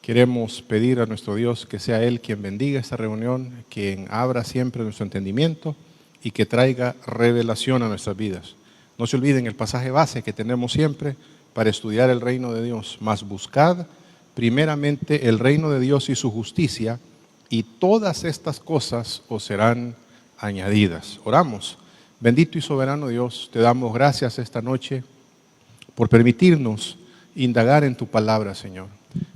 Queremos pedir a nuestro Dios que sea Él quien bendiga esta reunión, quien abra siempre nuestro entendimiento y que traiga revelación a nuestras vidas. No se olviden el pasaje base que tenemos siempre para estudiar el reino de Dios. Mas buscad primeramente el reino de Dios y su justicia, y todas estas cosas os serán añadidas. Oramos. Bendito y soberano Dios, te damos gracias esta noche por permitirnos indagar en tu palabra, Señor.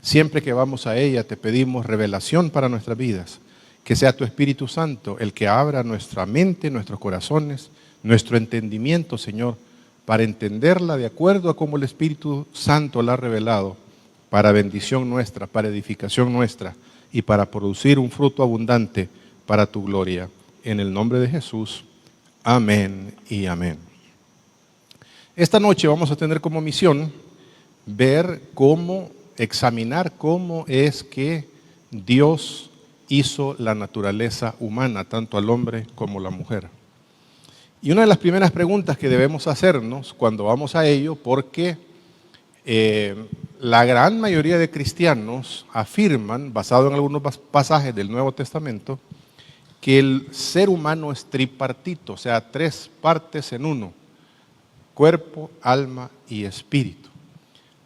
Siempre que vamos a ella te pedimos revelación para nuestras vidas, que sea tu Espíritu Santo el que abra nuestra mente, nuestros corazones, nuestro entendimiento, Señor, para entenderla de acuerdo a cómo el Espíritu Santo la ha revelado, para bendición nuestra, para edificación nuestra y para producir un fruto abundante para tu gloria. En el nombre de Jesús, amén y amén. Esta noche vamos a tener como misión examinar cómo es que Dios hizo la naturaleza humana, tanto al hombre como a la mujer. Y una de las primeras preguntas que debemos hacernos cuando vamos a ello, porque la gran mayoría de cristianos afirman, basado en algunos pasajes del Nuevo Testamento, que el ser humano es tripartito, o sea, tres partes en uno: cuerpo, alma y espíritu.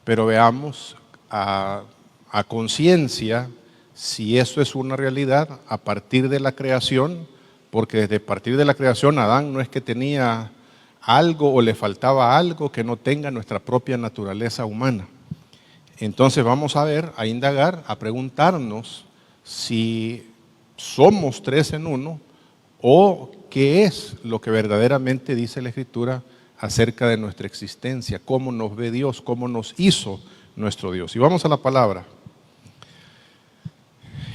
Pero veamos a conciencia si eso es una realidad a partir de la creación, porque desde partir de la creación Adán no es que tenía algo o le faltaba algo que no tenga nuestra propia naturaleza humana. Entonces vamos a ver, a indagar, a preguntarnos si somos tres en uno o qué es lo que verdaderamente dice la Escritura acerca de nuestra existencia, cómo nos ve Dios, cómo nos hizo nuestro Dios. Y vamos a la palabra.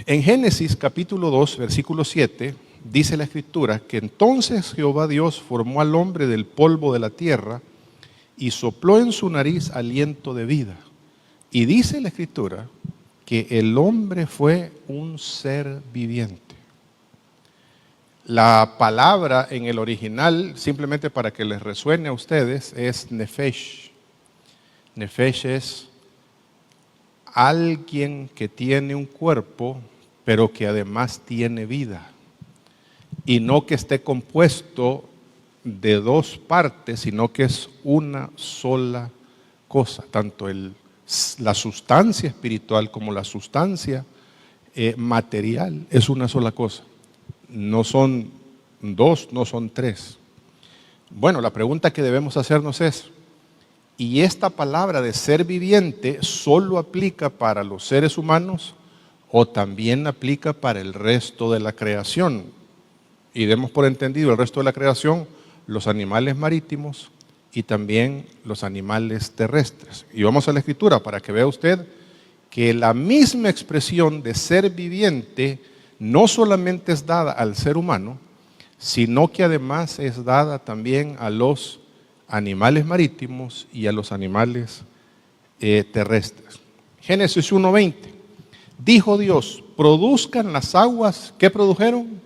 En Génesis capítulo 2, versículo 7, dice la Escritura que entonces Jehová Dios formó al hombre del polvo de la tierra y sopló en su nariz aliento de vida. Y dice la Escritura que el hombre fue un ser viviente. La palabra en el original, simplemente para que les resuene a ustedes, es nefesh. Nefesh es alguien que tiene un cuerpo, pero que además tiene vida. Y no que esté compuesto de dos partes, sino que es una sola cosa. Tanto la sustancia espiritual como la sustancia material es una sola cosa. No son dos, no son tres. Bueno, la pregunta que debemos hacernos es, ¿y esta palabra de ser viviente solo aplica para los seres humanos o también aplica para el resto de la creación? Y demos por entendido el resto de la creación, los animales marítimos y también los animales terrestres. Y vamos a la Escritura para que vea usted que la misma expresión de ser viviente no solamente es dada al ser humano, sino que además es dada también a los animales marítimos y a los animales terrestres. Génesis 1:20. Dijo Dios, produzcan las aguas. ¿Qué produjeron?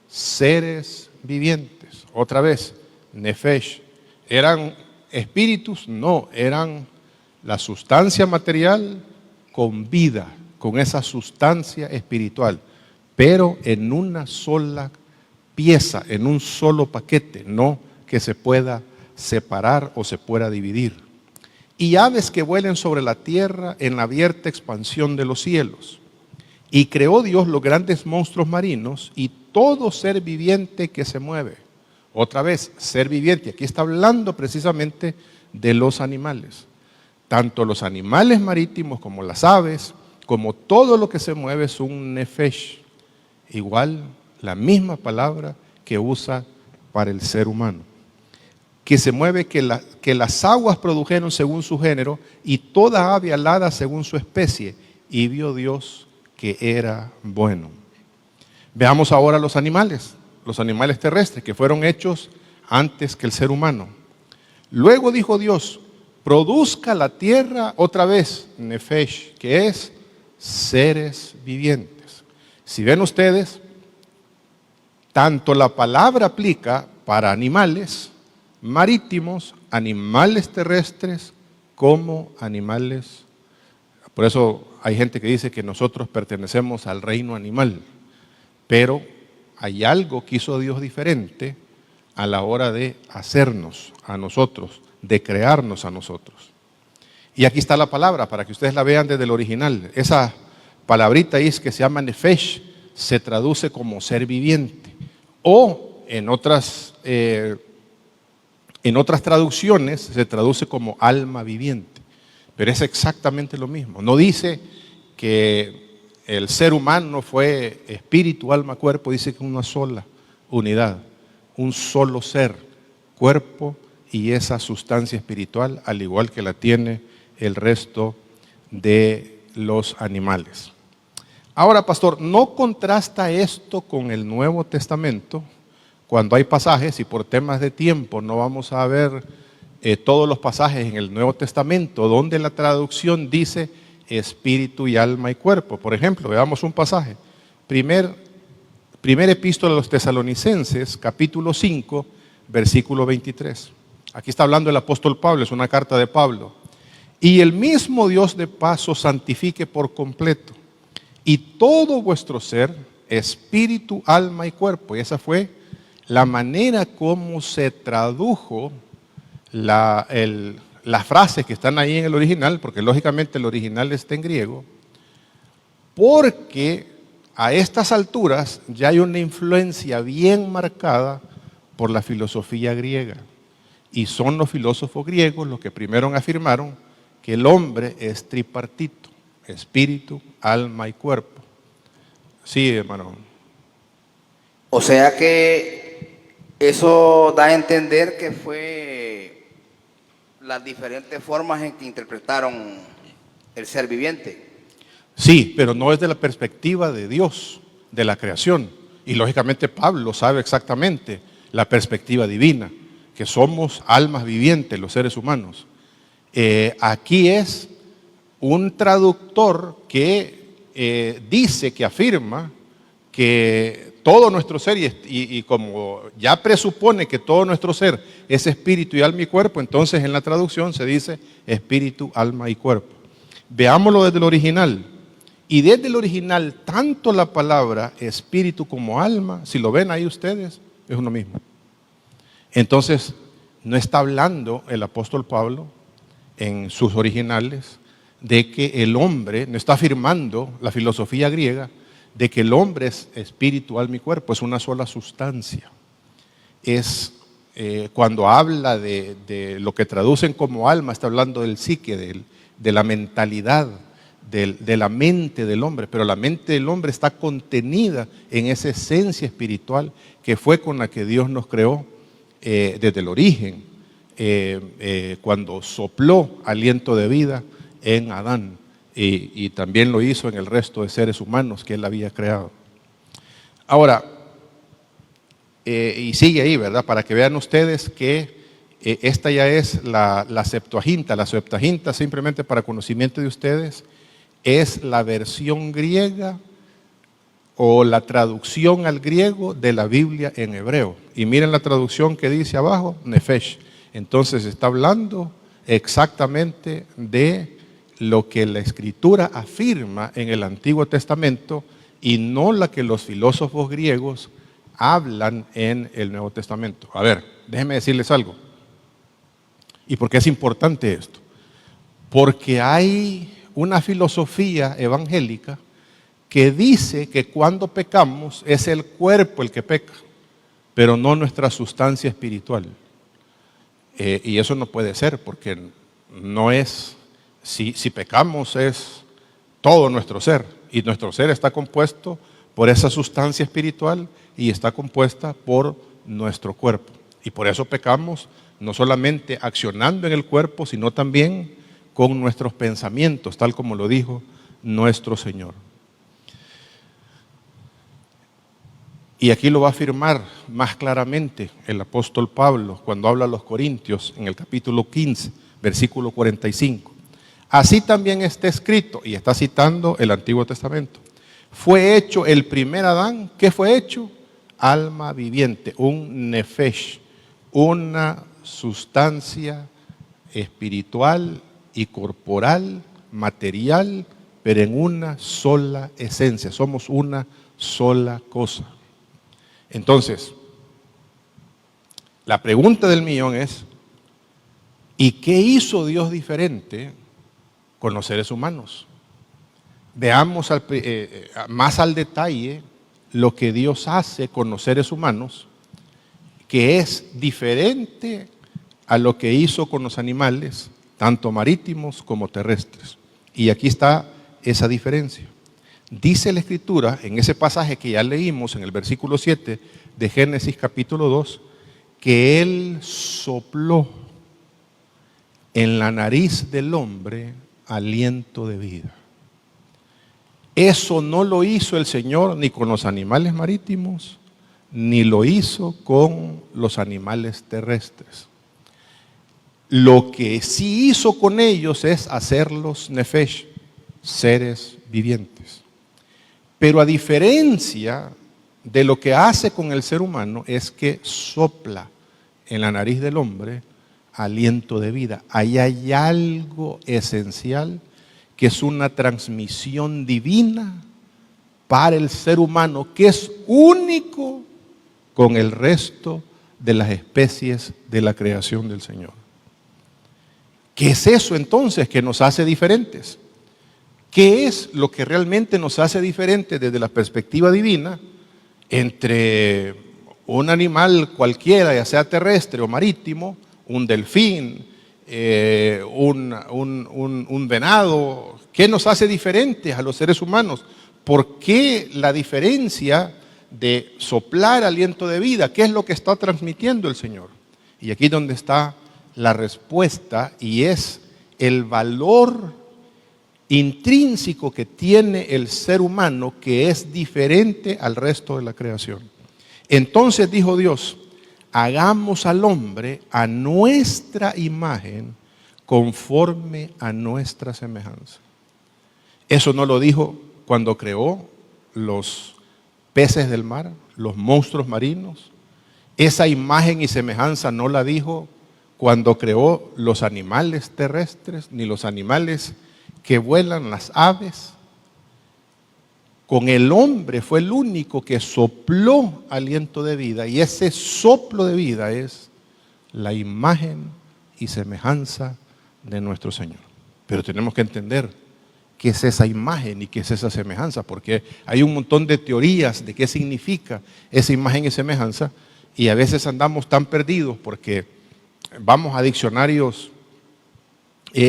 Seres vivientes. Otra vez, nefesh. ¿Eran espíritus? No, eran la sustancia material con vida, con esa sustancia espiritual, pero en una sola pieza, en un solo paquete, no que se pueda separar o se pueda dividir. Y aves que vuelen sobre la tierra en la abierta expansión de los cielos. Y creó Dios los grandes monstruos marinos y todo ser viviente que se mueve. Otra vez, ser viviente. Aquí está hablando precisamente de los animales. Tanto los animales marítimos como las aves, como todo lo que se mueve es un nefesh. Igual, la misma palabra que usa para el ser humano. Que se mueve, que las aguas produjeron según su género y toda ave alada según su especie. Y vio Dios que era bueno. Veamos ahora los animales terrestres que fueron hechos antes que el ser humano. Luego dijo Dios, produzca la tierra otra vez, nefesh, que es seres vivientes. Si ven ustedes, tanto la palabra aplica para animales marítimos, animales terrestres, como animales. Por eso hay gente que dice que nosotros pertenecemos al reino animal, pero hay algo que hizo Dios diferente a la hora de hacernos a nosotros, de crearnos a nosotros. Y aquí está la palabra, para que ustedes la vean desde el original. Esa palabrita ahí que se llama nefesh, se traduce como ser viviente. O en otras traducciones se traduce como alma viviente. Pero es exactamente lo mismo. No dice que el ser humano fue espíritu, alma, cuerpo. Dice que una sola unidad, un solo ser, cuerpo y esa sustancia espiritual, al igual que la tiene el resto de los animales. Ahora, pastor, ¿no contrasta esto con el Nuevo Testamento? Cuando hay pasajes, y por temas de tiempo no vamos a ver todos los pasajes en el Nuevo Testamento, donde la traducción dice espíritu y alma y cuerpo. Por ejemplo, veamos un pasaje. Primer epístola a los Tesalonicenses, capítulo 5, versículo 23. Aquí está hablando el apóstol Pablo, es una carta de Pablo. Y el mismo Dios de paz os santifique por completo, y todo vuestro ser, espíritu, alma y cuerpo. Y esa fue la manera como se tradujo las frases que están ahí en el original, porque lógicamente el original está en griego, porque a estas alturas ya hay una influencia bien marcada por la filosofía griega. Y son los filósofos griegos los que primero afirmaron que el hombre es tripartito, espíritu, alma y cuerpo. Sí, hermano. O sea que eso da a entender que fue las diferentes formas en que interpretaron el ser viviente. Sí, pero no es de la perspectiva de Dios, de la creación. Y lógicamente Pablo sabe exactamente la perspectiva divina, que somos almas vivientes los seres humanos. Aquí es un traductor que dice, que afirma que todo nuestro ser, y como ya presupone que todo nuestro ser es espíritu y alma y cuerpo, entonces en la traducción se dice espíritu, alma y cuerpo. Veámoslo desde el original. Y desde el original, tanto la palabra espíritu como alma, si lo ven ahí ustedes, es uno mismo. Entonces, no está hablando el apóstol Pablo en sus originales de que el hombre, no está afirmando la filosofía griega de que el hombre es espíritu, alma y cuerpo, es una sola sustancia. Es cuando habla de lo que traducen como alma, está hablando del psique, de la mentalidad, de la mente del hombre, pero la mente del hombre está contenida en esa esencia espiritual que fue con la que Dios nos creó desde el origen. Cuando sopló aliento de vida en Adán y también lo hizo en el resto de seres humanos que él había creado. Ahora, y sigue ahí, ¿verdad? Para que vean ustedes que esta ya es la Septuaginta. La Septuaginta, simplemente para conocimiento de ustedes, es la versión griega o la traducción al griego de la Biblia en hebreo. Y miren la traducción que dice abajo, nefesh. Entonces está hablando exactamente de lo que la Escritura afirma en el Antiguo Testamento y no la que los filósofos griegos hablan en el Nuevo Testamento. A ver, déjenme decirles algo. ¿Y por qué es importante esto? Porque hay una filosofía evangélica que dice que cuando pecamos es el cuerpo el que peca, pero no nuestra sustancia espiritual. Y eso no puede ser, porque no es, si pecamos es todo nuestro ser, y nuestro ser está compuesto por esa sustancia espiritual y está compuesta por nuestro cuerpo. Y por eso pecamos no solamente accionando en el cuerpo, sino también con nuestros pensamientos, tal como lo dijo nuestro Señor. Y aquí lo va a afirmar más claramente el apóstol Pablo cuando habla a los Corintios en el capítulo 15, versículo 45. Así también está escrito, y está citando el Antiguo Testamento. Fue hecho el primer Adán, ¿qué fue hecho? Alma viviente, un nefesh, una sustancia espiritual y corporal, material, pero en una sola esencia. Somos una sola cosa. Entonces, la pregunta del millón es, ¿y qué hizo Dios diferente con los seres humanos? Veamos más al detalle lo que Dios hace con los seres humanos, que es diferente a lo que hizo con los animales, tanto marítimos como terrestres. Y aquí está esa diferencia. Dice la Escritura, en ese pasaje que ya leímos, en el versículo 7 de Génesis capítulo 2, que Él sopló en la nariz del hombre aliento de vida. Eso no lo hizo el Señor ni con los animales marítimos, ni lo hizo con los animales terrestres. Lo que sí hizo con ellos es hacerlos nefesh, seres vivientes. Pero a diferencia de lo que hace con el ser humano, es que sopla en la nariz del hombre aliento de vida. Ahí hay algo esencial que es una transmisión divina para el ser humano, que es único con el resto de las especies de la creación del Señor. ¿Qué es eso entonces que nos hace diferentes? ¿Qué es lo que realmente nos hace diferentes desde la perspectiva divina entre un animal cualquiera, ya sea terrestre o marítimo, un delfín, un venado? ¿Qué nos hace diferentes a los seres humanos? ¿Por qué la diferencia de soplar aliento de vida? ¿Qué es lo que está transmitiendo el Señor? Y aquí es donde está la respuesta, y es el valor intrínseco que tiene el ser humano, que es diferente al resto de la creación. Entonces dijo Dios: hagamos al hombre a nuestra imagen, conforme a nuestra semejanza. Eso no lo dijo cuando creó los peces del mar, los monstruos marinos. Esa imagen y semejanza no la dijo cuando creó los animales terrestres, ni los animales que vuelan, las aves. Con el hombre fue el único que sopló aliento de vida, y ese soplo de vida es la imagen y semejanza de nuestro Señor. Pero tenemos que entender qué es esa imagen y qué es esa semejanza, porque hay un montón de teorías de qué significa esa imagen y semejanza, y a veces andamos tan perdidos porque vamos a diccionarios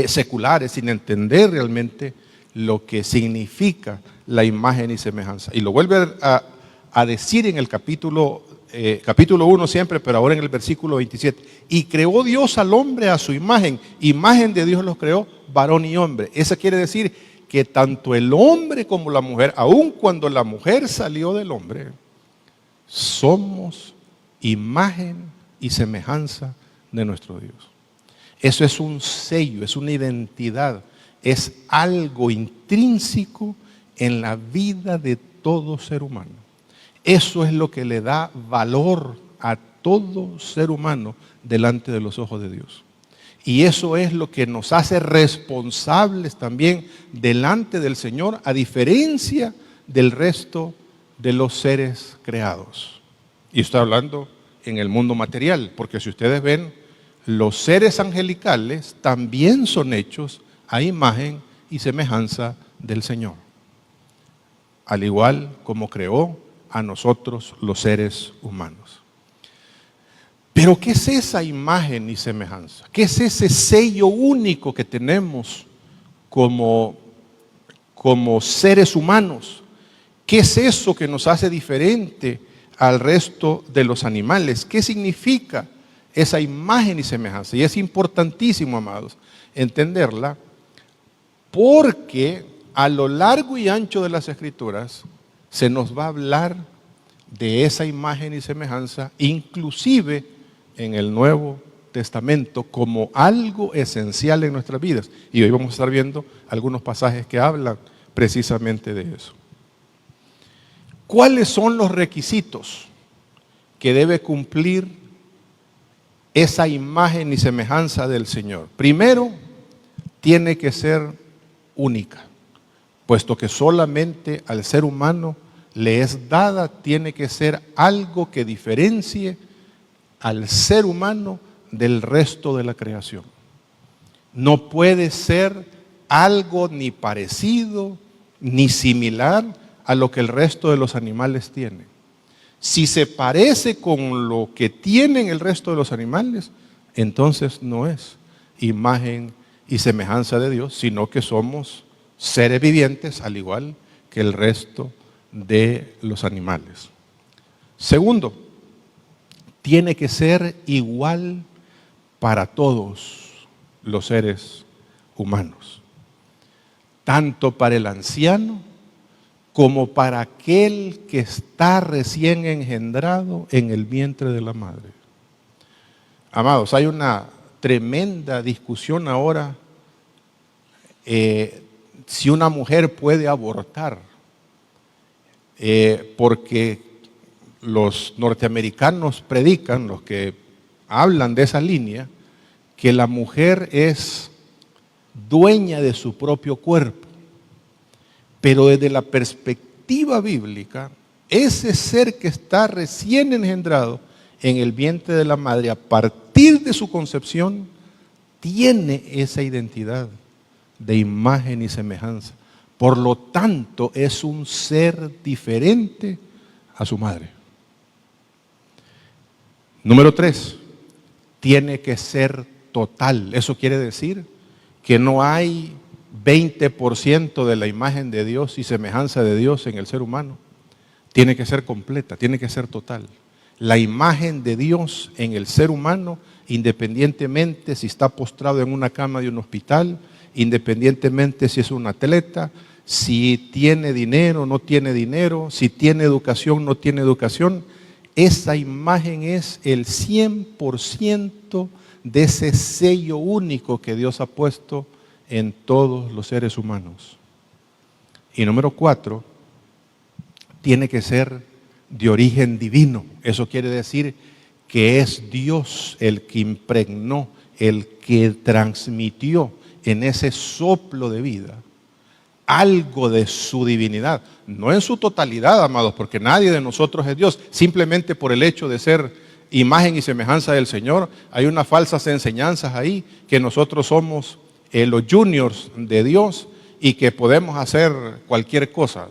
seculares sin entender realmente lo que significa la imagen y semejanza. Y lo vuelve a decir en el capítulo 1 siempre, pero ahora en el versículo 27. Y creó Dios al hombre a su imagen, imagen de Dios los creó, varón y hombre. Eso quiere decir que tanto el hombre como la mujer, aun cuando la mujer salió del hombre, somos imagen y semejanza de nuestro Dios. Eso es un sello, es una identidad, es algo intrínseco en la vida de todo ser humano. Eso es lo que le da valor a todo ser humano delante de los ojos de Dios. Y eso es lo que nos hace responsables también delante del Señor, a diferencia del resto de los seres creados. Y estoy hablando en el mundo material, porque si ustedes ven, los seres angelicales también son hechos a imagen y semejanza del Señor, al igual como creó a nosotros los seres humanos. Pero ¿qué es esa imagen y semejanza? ¿Qué es ese sello único que tenemos como seres humanos? ¿Qué es eso que nos hace diferente al resto de los animales? ¿Qué significa esa imagen y semejanza? Y es importantísimo, amados, entenderla, porque a lo largo y ancho de las Escrituras se nos va a hablar de esa imagen y semejanza, inclusive en el Nuevo Testamento, como algo esencial en nuestras vidas. Y hoy vamos a estar viendo algunos pasajes que hablan precisamente de eso. ¿Cuáles son los requisitos que debe cumplir esa imagen y semejanza del Señor? Primero, tiene que ser única. puesto que solamente al ser humano le es dada, tiene que ser algo que diferencie al ser humano del resto de la creación. No puede ser algo ni parecido ni similar a lo que el resto de los animales tienen. Si se parece con lo que tienen el resto de los animales, entonces no es imagen y semejanza de Dios, sino que somos seres vivientes al igual que el resto de los animales. Segundo, tiene que ser igual para todos los seres humanos, tanto para el anciano como para aquel que está recién engendrado en el vientre de la madre. Amados, hay una tremenda discusión ahora si una mujer puede abortar, porque los norteamericanos predican, los que hablan de esa línea, que la mujer es dueña de su propio cuerpo. Pero desde la perspectiva bíblica, ese ser que está recién engendrado en el vientre de la madre, a partir de su concepción, tiene esa identidad de imagen y semejanza. Por lo tanto, es un ser diferente a su madre. Número 3, tiene que ser total. Eso quiere decir que no hay 20% de la imagen de Dios y semejanza de Dios en el ser humano. Tiene que ser completa, tiene que ser total. La imagen de Dios en el ser humano, independientemente si está postrado en una cama de un hospital, independientemente si es un atleta, si tiene dinero o no tiene dinero, si tiene educación o no tiene educación, esa imagen es el 100% de ese sello único que Dios ha puesto en todos los seres humanos. Y número 4, tiene que ser de origen divino. Eso quiere decir que es Dios el que impregnó, el que transmitió en ese soplo de vida algo de su divinidad. No en su totalidad, amados, porque nadie de nosotros es Dios. Simplemente por el hecho de ser imagen y semejanza del Señor, hay unas falsas enseñanzas ahí, que nosotros somos los juniors de Dios y que podemos hacer cualquier cosa.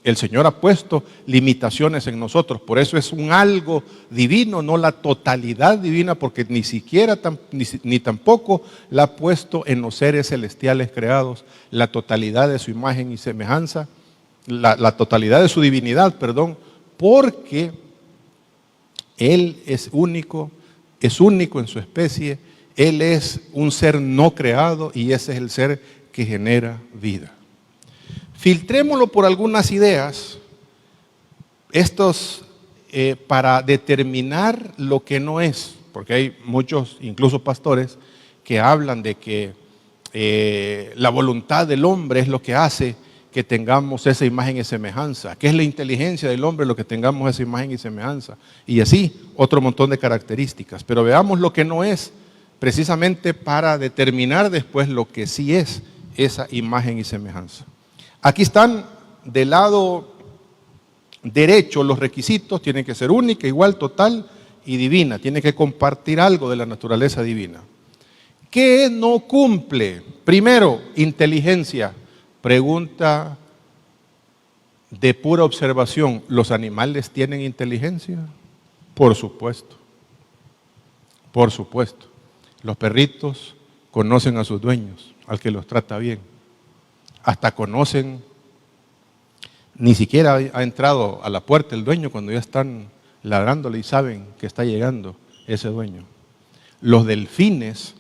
El Señor ha puesto limitaciones en nosotros, por eso es un algo divino, no la totalidad divina, porque ni siquiera ni tampoco la ha puesto en los seres celestiales creados, la totalidad de su imagen y semejanza, la totalidad de su divinidad, perdón, porque Él es único en su especie, Él es un ser no creado y ese es el ser que genera vida. Filtrémoslo por algunas ideas, para determinar lo que no es, porque hay muchos, incluso pastores, que hablan de que la voluntad del hombre es lo que hace que tengamos esa imagen y semejanza, que es la inteligencia del hombre lo que tengamos esa imagen y semejanza, y así otro montón de características. Pero veamos lo que no es, precisamente para determinar después lo que sí es esa imagen y semejanza. Aquí están del lado derecho los requisitos: tiene que ser única, igual, total y divina, tiene que compartir algo de la naturaleza divina. ¿Qué no cumple? Primero, inteligencia. Pregunta de pura observación: ¿los animales tienen inteligencia? Por supuesto, por supuesto. Los perritos conocen a sus dueños, al que los trata bien. Hasta conocen, ni siquiera ha entrado a la puerta el dueño cuando ya están ladrándole y saben que está llegando ese dueño. Los delfines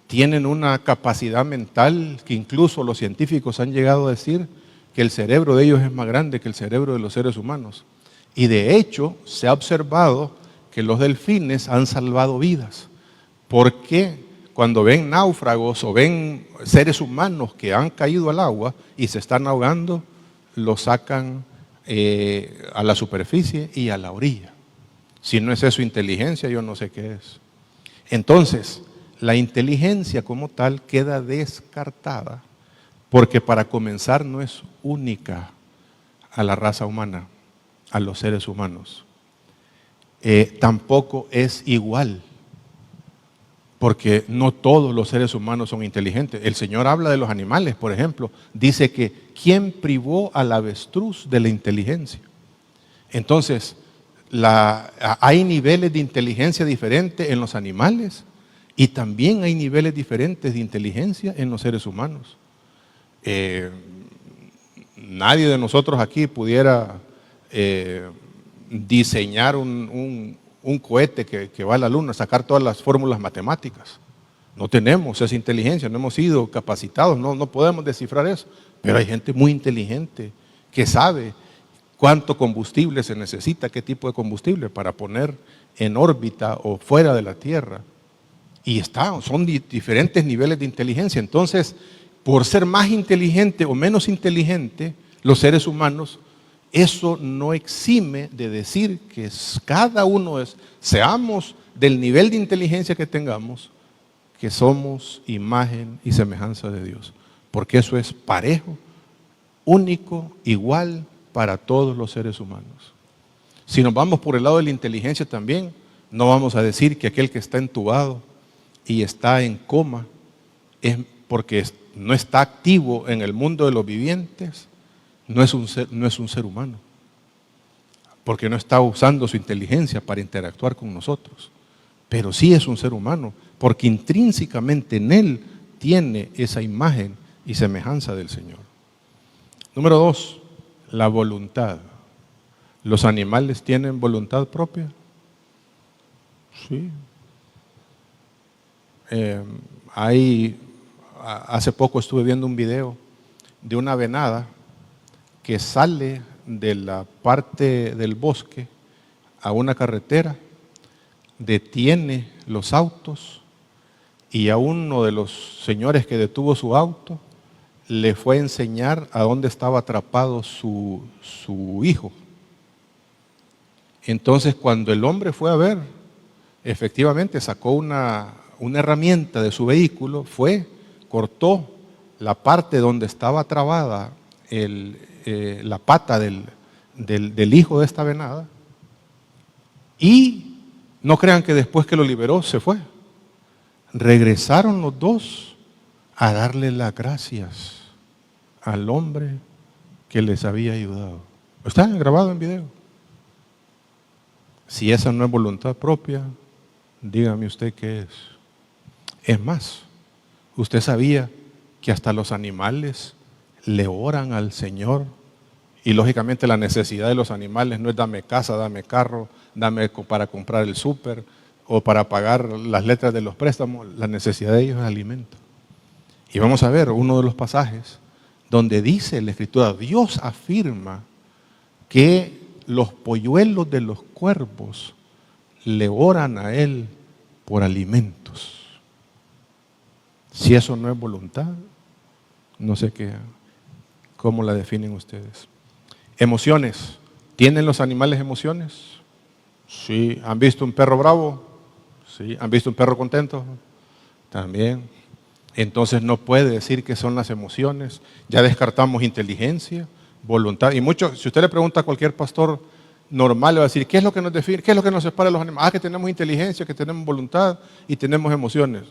tienen una capacidad mental que incluso los científicos han llegado a decir que el cerebro de ellos es más grande que el cerebro de los seres humanos. Y de hecho se ha observado que los delfines han salvado vidas, porque cuando ven náufragos o ven seres humanos que han caído al agua y se están ahogando, los sacan a la superficie y a la orilla. Si no es eso inteligencia, yo no sé qué es. Entonces, la inteligencia como tal queda descartada Porque para comenzar no es única a la raza humana, a los seres humanos. Tampoco es igual, porque no todos los seres humanos son inteligentes. El Señor habla de los animales, por ejemplo. Dice que ¿quién privó al avestruz de la inteligencia? Entonces, hay niveles de inteligencia diferentes en los animales y también hay niveles diferentes de inteligencia en los seres humanos. Nadie de nosotros aquí pudiera diseñar un cohete que va a la luna, sacar todas las fórmulas matemáticas. No tenemos esa inteligencia, no hemos sido capacitados, no podemos descifrar eso. Pero hay gente muy inteligente que sabe cuánto combustible se necesita, qué tipo de combustible para poner en órbita o fuera de la Tierra. Y son diferentes niveles de inteligencia. Entonces, por ser más inteligente o menos inteligente, los seres humanos, eso no exime de decir que cada uno seamos del nivel de inteligencia que tengamos, que somos imagen y semejanza de Dios. Porque eso es parejo, único, igual para todos los seres humanos. Si nos vamos por el lado de la inteligencia también, no vamos a decir que aquel que está entubado y está en coma es porque no está activo en el mundo de los vivientes, no es un ser humano, porque no está usando su inteligencia para interactuar con nosotros, pero sí es un ser humano, porque intrínsecamente en él tiene esa imagen y semejanza del Señor. Número 2, la voluntad. ¿Los animales tienen voluntad propia? Sí. Hace poco estuve viendo un video de una venada que sale de la parte del bosque a una carretera, detiene los autos y a uno de los señores que detuvo su auto le fue a enseñar a dónde estaba atrapado su hijo. Entonces, cuando el hombre fue a ver, efectivamente sacó una herramienta de su vehículo, cortó la parte donde estaba trabada la pata del hijo de esta venada, y no crean que después que lo liberó se fue. Regresaron los dos a darle las gracias al hombre que les había ayudado. Está grabado en video. Si esa no es voluntad propia, dígame usted qué es. Es más, usted sabía que hasta los animales le oran al Señor, y lógicamente la necesidad de los animales no es dame casa, dame carro, dame para comprar el súper o para pagar las letras de los préstamos. La necesidad de ellos es alimento. Y vamos a ver uno de los pasajes donde dice la Escritura, Dios afirma que los polluelos de los cuervos le oran a Él por alimentos. Si eso no es voluntad, no sé cómo la definen ustedes. Emociones. ¿Tienen los animales emociones? Sí. ¿Han visto un perro bravo? Sí. ¿Han visto un perro contento? También. Entonces no puede decir que son las emociones. Ya descartamos inteligencia, voluntad. Y si usted le pregunta a cualquier pastor normal, le va a decir, ¿qué es lo que nos define? ¿Qué es lo que nos separa de los animales? Que tenemos inteligencia, que tenemos voluntad y tenemos emociones.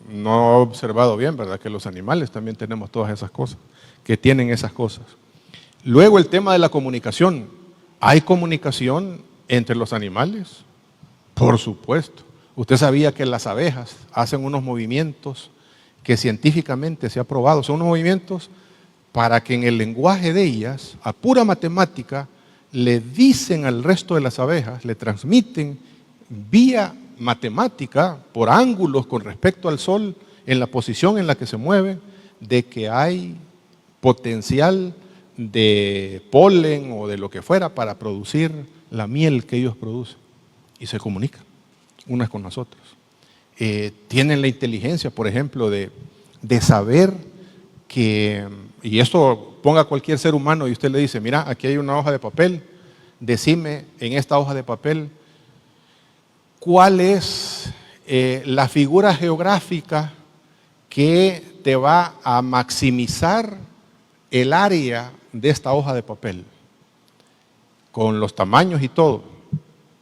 No he observado bien, ¿verdad? Que los animales también tenemos todas esas cosas, que tienen esas cosas. Luego el tema de la comunicación. ¿Hay comunicación entre los animales? Por supuesto. Usted sabía que las abejas hacen unos movimientos que científicamente se ha probado. Son unos movimientos para que en el lenguaje de ellas, a pura matemática, le dicen al resto de las abejas, le transmiten vía matemática, por ángulos con respecto al sol, en la posición en la que se mueven, de que hay potencial de polen o de lo que fuera para producir la miel que ellos producen, y se comunican unas con las otras. Tienen la inteligencia, por ejemplo, de saber que, y esto ponga a cualquier ser humano y usted le dice, mira, aquí hay una hoja de papel, decime en esta hoja de papel cuál es la figura geográfica que te va a maximizar el área de esta hoja de papel, con los tamaños y todo.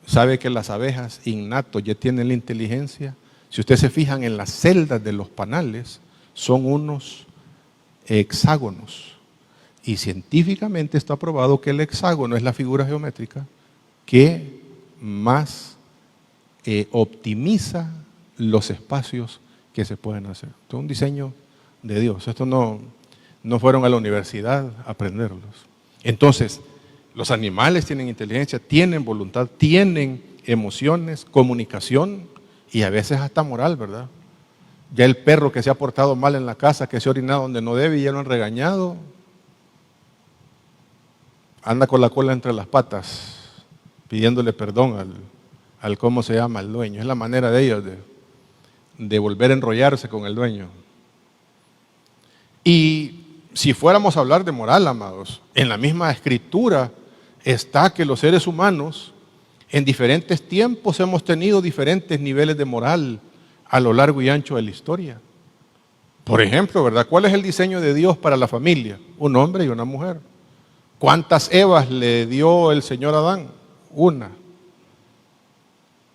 Sabe que las abejas innato ya tienen la inteligencia. Si ustedes se fijan en las celdas de los panales, son unos hexágonos. Y científicamente está probado que el hexágono es la figura geométrica que más optimiza los espacios que se pueden hacer. Esto es un diseño de Dios. Esto no fueron a la universidad a aprenderlos. Entonces, los animales tienen inteligencia, tienen voluntad, tienen emociones, comunicación y a veces hasta moral, ¿verdad? Ya el perro que se ha portado mal en la casa, que se ha orinado donde no debe y ya lo han regañado, anda con la cola entre las patas pidiéndole perdón al ¿cómo se llama? Al dueño. Es la manera de ellos de volver a enrollarse con el dueño. Y si fuéramos a hablar de moral, amados, en la misma escritura está que los seres humanos en diferentes tiempos hemos tenido diferentes niveles de moral a lo largo y ancho de la historia. Por ejemplo, ¿verdad? ¿Cuál es el diseño de Dios para la familia? Un hombre y una mujer. ¿Cuántas Evas le dio el Señor a Adán? Una.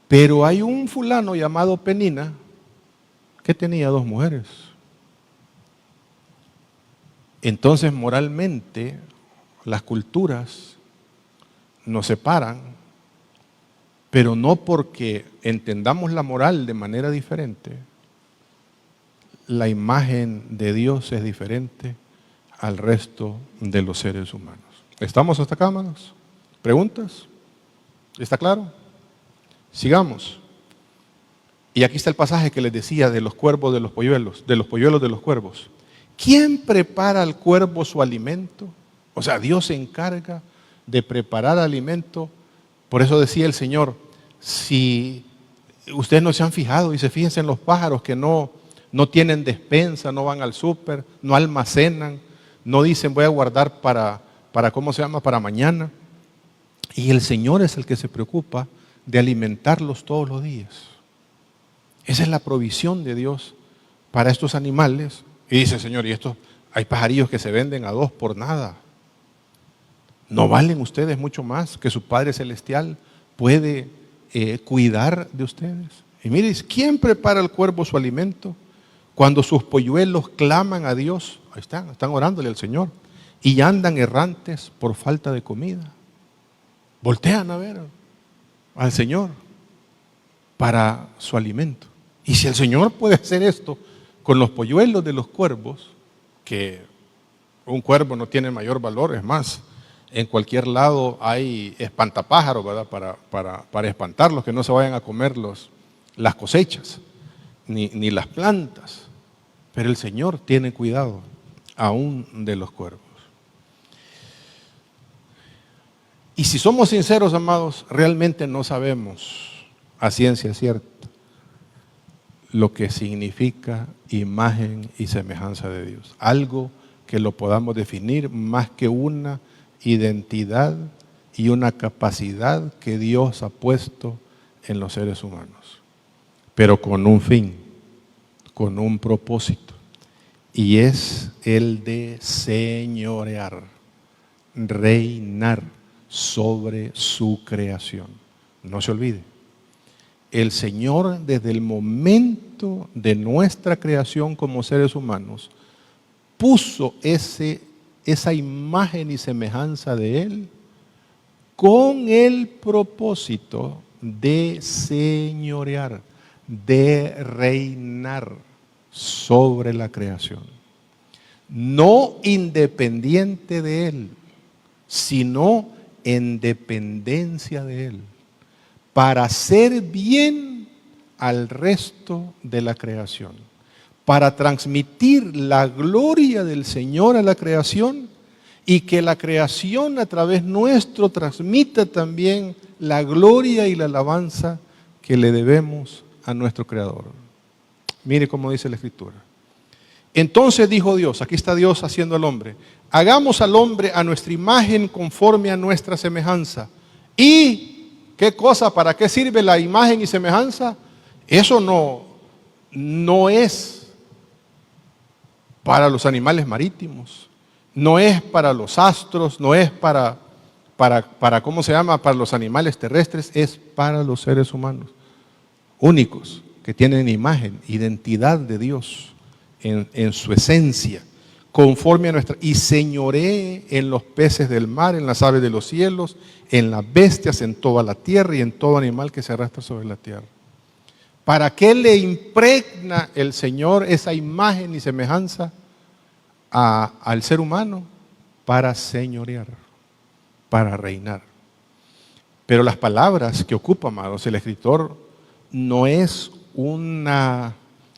Pero hay un fulano llamado Penina que tenía 2 mujeres. Entonces, moralmente, las culturas nos separan, pero no porque entendamos la moral de manera diferente. La imagen de Dios es diferente al resto de los seres humanos. ¿Estamos hasta acá, hermanos? ¿Preguntas? ¿Está claro? Sigamos. Y aquí está el pasaje que les decía de los cuervos de los polluelos, de los polluelos de los cuervos. ¿Quién prepara al cuervo su alimento? O sea, Dios se encarga de preparar alimento. Por eso decía el Señor, si ustedes no se han fijado, dice, fíjense en los pájaros que no tienen despensa, no van al súper, no almacenan, no dicen voy a guardar para ¿cómo se llama? Para mañana. Y el Señor es el que se preocupa de alimentarlos todos los días. Esa es la provisión de Dios para estos animales. Y dice, Señor, y estos, hay pajarillos que se venden a 2 por nada. ¿No valen ustedes mucho más que su Padre Celestial puede cuidar de ustedes? Y mire, ¿quién prepara al cuervo su alimento? Cuando sus polluelos claman a Dios, ahí están orándole al Señor, y andan errantes por falta de comida. Voltean a ver al Señor para su alimento. Y si el Señor puede hacer esto con los polluelos de los cuervos, que un cuervo no tiene mayor valor, es más, en cualquier lado hay espantapájaros, ¿verdad? Para espantarlos, que no se vayan a comer las cosechas, ni las plantas. Pero el Señor tiene cuidado aún de los cuervos. Y si somos sinceros, amados, realmente no sabemos a ciencia cierta lo que significa imagen y semejanza de Dios. Algo que lo podamos definir más que una identidad y una capacidad que Dios ha puesto en los seres humanos, pero con un fin, con un propósito, y es el de señorear, reinar sobre su creación. No se olvide, el Señor desde el momento de nuestra creación como seres humanos puso esa imagen y semejanza de Él con el propósito de señorear, de reinar sobre la creación. No independiente de Él, sino en dependencia de Él, para hacer bien al resto de la creación, para transmitir la gloria del Señor a la creación y que la creación a través nuestro transmita también la gloria y la alabanza que le debemos a nuestro Creador. Mire cómo dice la Escritura. Entonces dijo Dios, aquí está Dios haciendo al hombre, hagamos al hombre a nuestra imagen conforme a nuestra semejanza. ¿Y qué cosa? ¿Para qué sirve la imagen y semejanza? Eso no es para los animales marítimos, no es para los astros, no es para ¿cómo se llama? Para los animales terrestres, es para los seres humanos, únicos, que tienen imagen, identidad de Dios en su esencia, conforme a nuestra, y señoree en los peces del mar, en las aves de los cielos, en las bestias, en toda la tierra y en todo animal que se arrastra sobre la tierra. ¿Para qué le impregna el Señor esa imagen y semejanza al ser humano? Para señorear, para reinar. Pero las palabras que ocupa, amados, el escritor no es una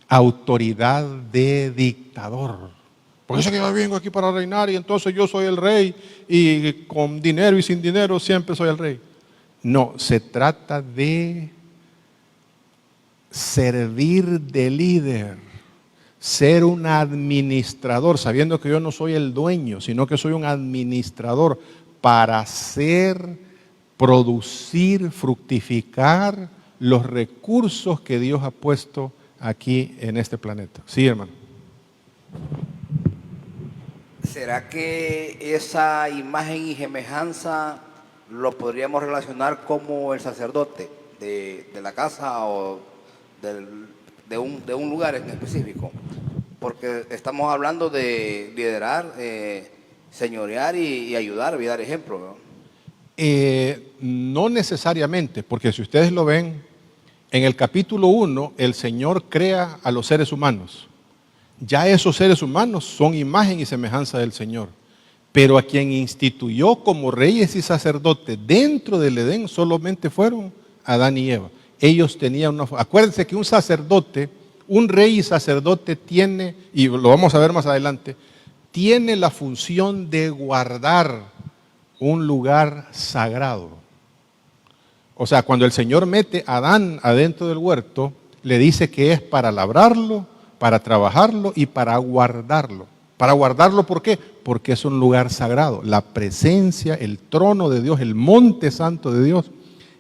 autoridad de dictador. Porque eso que yo vengo aquí para reinar y entonces yo soy el rey y con dinero y sin dinero siempre soy el rey. No, se trata de servir de líder, ser un administrador, sabiendo que yo no soy el dueño, sino que soy un administrador para hacer, producir, fructificar los recursos que Dios ha puesto aquí en este planeta. Sí, hermano. ¿Será que esa imagen y semejanza lo podríamos relacionar como el sacerdote de la casa o de un lugar en específico? Porque estamos hablando de liderar, señorear y ayudar y dar ejemplo, ¿no? No necesariamente, porque si ustedes lo ven, en el capítulo 1 el Señor crea a los seres humanos. Ya esos seres humanos son imagen y semejanza del Señor. Pero a quien instituyó como reyes y sacerdotes dentro del Edén solamente fueron Adán y Eva. Ellos tenían una... Acuérdense que un sacerdote, un rey y sacerdote tiene, y lo vamos a ver más adelante, tiene la función de guardar un lugar sagrado. O sea, cuando el Señor mete a Adán adentro del huerto, le dice que es para labrarlo, para trabajarlo y para guardarlo. Para guardarlo, ¿por qué? Porque es un lugar sagrado. La presencia, el trono de Dios, el monte santo de Dios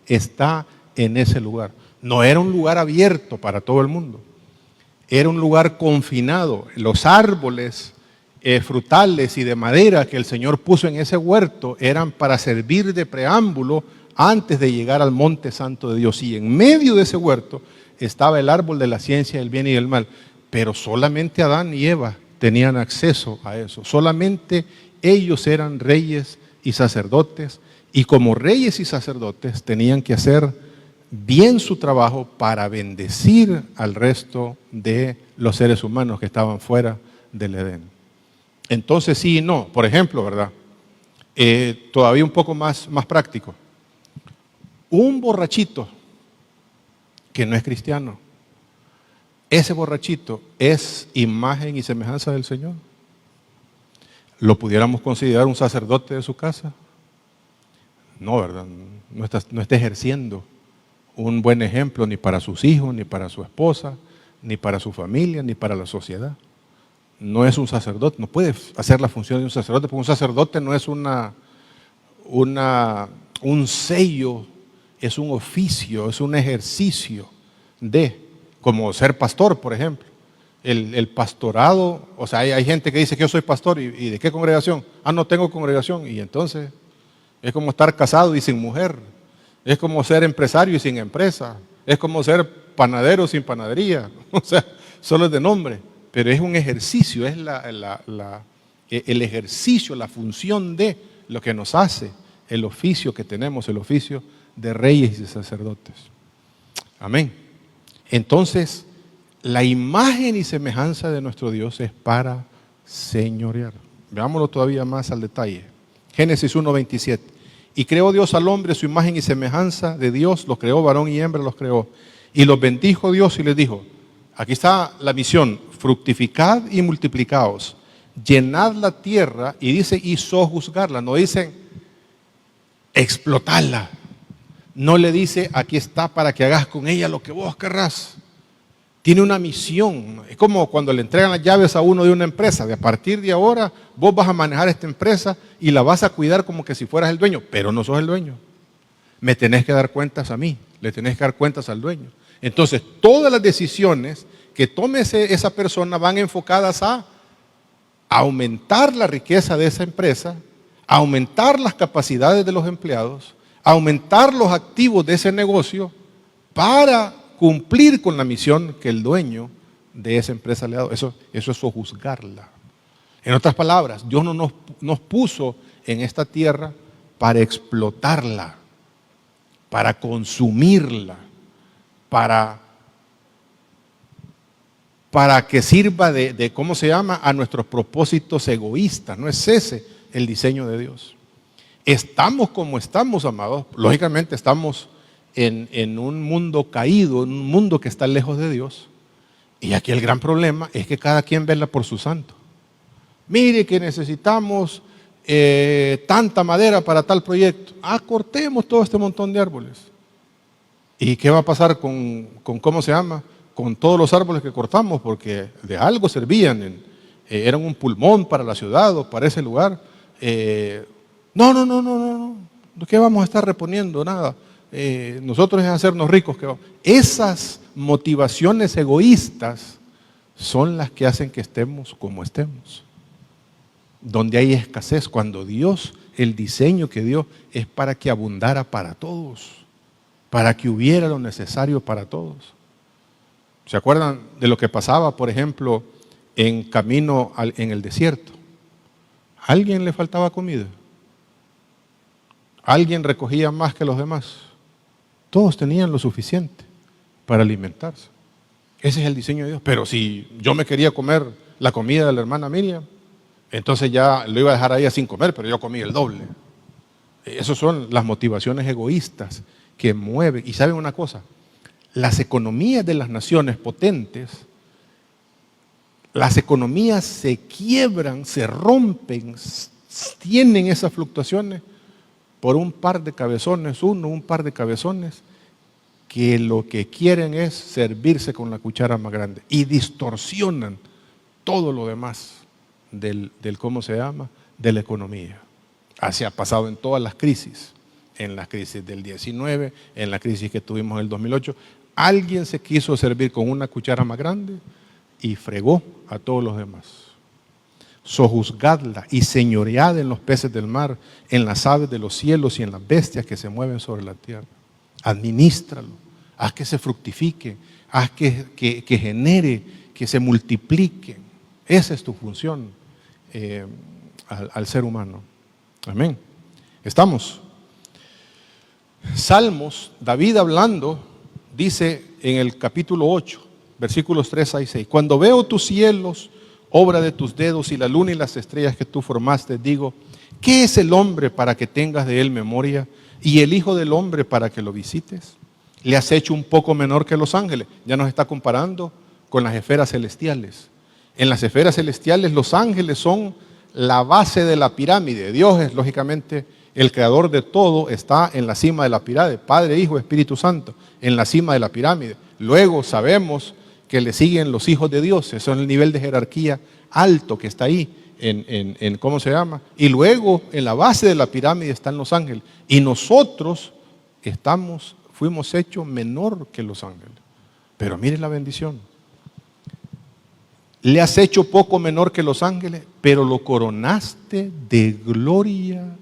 está en ese lugar. No era un lugar abierto para todo el mundo. Era un lugar confinado. Los árboles frutales y de madera que el Señor puso en ese huerto eran para servir de preámbulo antes de llegar al monte santo de Dios. Y en medio de ese huerto estaba el árbol de la ciencia del bien y del mal. Pero solamente Adán y Eva tenían acceso a eso. Solamente ellos eran reyes y sacerdotes. Y como reyes y sacerdotes tenían que hacer bien su trabajo para bendecir al resto de los seres humanos que estaban fuera del Edén. Entonces sí y no. Por ejemplo, ¿verdad? Todavía un poco más práctico. Un borrachito que no es cristiano, ese borrachito es imagen y semejanza del Señor. ¿Lo pudiéramos considerar un sacerdote de su casa? No, ¿verdad? No está ejerciendo un buen ejemplo ni para sus hijos, ni para su esposa, ni para su familia, ni para la sociedad. No es un sacerdote, no puede hacer la función de un sacerdote, porque un sacerdote no es un sello, es un oficio, es un ejercicio como ser pastor, por ejemplo. El pastorado, o sea, hay gente que dice que yo soy pastor, ¿y de qué congregación? Ah, no tengo congregación, y entonces es como estar casado y sin mujer, es como ser empresario y sin empresa, es como ser panadero sin panadería, o sea, solo es de nombre, pero es un ejercicio, es el ejercicio, la función de lo que nos hace el oficio que tenemos, el oficio de reyes y sacerdotes. Amén. Entonces, la imagen y semejanza de nuestro Dios es para señorear. Veámoslo todavía más al detalle. Génesis 1:27. Y creó Dios al hombre, su imagen y semejanza de Dios, los creó, varón y hembra los creó. Y los bendijo Dios y les dijo, aquí está la misión, fructificad y multiplicaos, llenad la tierra, y dice, y sojuzgarla, no dice explotarla. No le dice, aquí está para que hagas con ella lo que vos querrás. Tiene una misión. Es como cuando le entregan las llaves a uno de una empresa. De a partir de ahora, vos vas a manejar esta empresa y la vas a cuidar como que si fueras el dueño. Pero no sos el dueño. Me tenés que dar cuentas a mí. Le tenés que dar cuentas al dueño. Entonces, todas las decisiones que tome esa persona van enfocadas a aumentar la riqueza de esa empresa, aumentar las capacidades de los empleados, aumentar los activos de ese negocio para cumplir con la misión que el dueño de esa empresa le ha dado. Eso es sojuzgarla. En otras palabras, Dios no nos puso en esta tierra para explotarla, para consumirla, para que sirva de ¿cómo se llama?, a nuestros propósitos egoístas. No es ese el diseño de Dios. Estamos como estamos, amados. Lógicamente estamos en un mundo caído, en un mundo que está lejos de Dios. Y aquí el gran problema es que cada quien vela por su santo. Mire que necesitamos tanta madera para tal proyecto. Cortemos todo este montón de árboles. ¿Y qué va a pasar con ¿cómo se llama?, con todos los árboles que cortamos? Porque de algo servían, eran un pulmón para la ciudad o para ese lugar. No. ¿Qué vamos a estar reponiendo? Nada. Nosotros es hacernos ricos. Esas motivaciones egoístas son las que hacen que estemos como estemos. Donde hay escasez, cuando Dios, el diseño que dio es para que abundara para todos, para que hubiera lo necesario para todos. ¿Se acuerdan de lo que pasaba, por ejemplo, en camino en el desierto? ¿A alguien le faltaba comida? ¿Alguien recogía más que los demás? Todos tenían lo suficiente para alimentarse. Ese es el diseño de Dios. Pero si yo me quería comer la comida de la hermana Miriam, entonces ya lo iba a dejar a ella sin comer, pero yo comí el doble. Esas son las motivaciones egoístas que mueven. Y ¿saben una cosa? Las economías de las naciones potentes, las economías se quiebran, se rompen, tienen esas fluctuaciones por un par de cabezones, un par de cabezones, que lo que quieren es servirse con la cuchara más grande y distorsionan todo lo demás del ¿cómo se llama?, de la economía. Así ha pasado en todas las crisis, en la crisis del 19, en la crisis que tuvimos en el 2008. Alguien se quiso servir con una cuchara más grande y fregó a todos los demás. Sojuzgadla y señoread en los peces del mar, en las aves de los cielos y en las bestias que se mueven sobre la tierra. Adminístralo, haz que se fructifique, haz que genere, que se multiplique. Esa es tu función al ser humano. Amén. ¿Estamos? Salmos, David hablando, dice en el capítulo 8, versículos 3 a 6, cuando veo tus cielos, obra de tus dedos, y la luna y las estrellas que tú formaste, digo, ¿qué es el hombre para que tengas de él memoria? ¿Y el hijo del hombre para que lo visites? Le has hecho un poco menor que los ángeles. Ya nos está comparando con las esferas celestiales. En las esferas celestiales los ángeles son la base de la pirámide. Dios es lógicamente el creador de todo, está en la cima de la pirámide. Padre, Hijo, Espíritu Santo, en la cima de la pirámide. Luego sabemos que le siguen los hijos de Dios. Eso es el nivel de jerarquía alto que está ahí, en ¿cómo se llama? Y luego en la base de la pirámide están los ángeles. Y nosotros fuimos hechos menor que los ángeles. Pero miren la bendición. Le has hecho poco menor que los ángeles, pero lo coronaste de gloria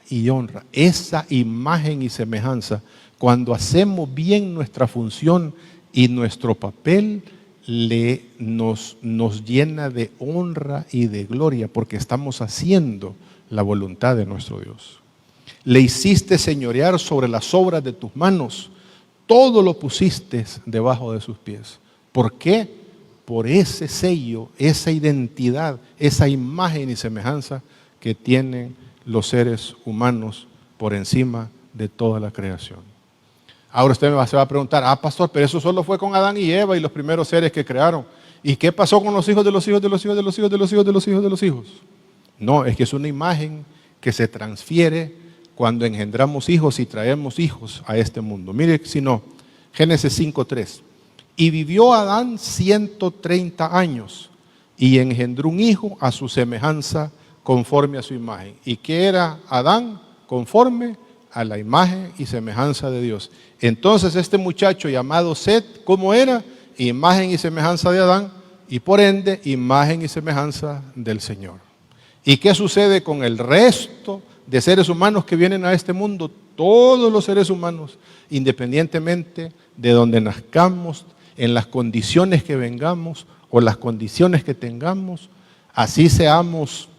y honra. Esa imagen y semejanza, cuando hacemos bien nuestra función y nuestro papel, nos llena de honra y de gloria, porque estamos haciendo la voluntad de nuestro Dios. Le hiciste señorear sobre las obras de tus manos, todo lo pusiste debajo de sus pies. ¿Por qué? Por ese sello, esa identidad, esa imagen y semejanza que tienen los seres humanos por encima de toda la creación. Ahora usted se va a preguntar, pastor, pero eso solo fue con Adán y Eva y los primeros seres que crearon. ¿Y qué pasó con los hijos de los hijos de los hijos de los hijos de los hijos de los hijos de los hijos? No, es que es una imagen que se transfiere cuando engendramos hijos y traemos hijos a este mundo. Mire, si no, Génesis 5:3. Y vivió Adán 130 años y engendró un hijo a su semejanza, conforme a su imagen. ¿Y qué era Adán? Conforme a la imagen y semejanza de Dios. Entonces este muchacho llamado Set, ¿cómo era? Imagen y semejanza de Adán, y por ende imagen y semejanza del Señor. ¿Y qué sucede con el resto de seres humanos que vienen a este mundo? Todos los seres humanos, independientemente de donde nazcamos, en las condiciones que vengamos o las condiciones que tengamos, así seamos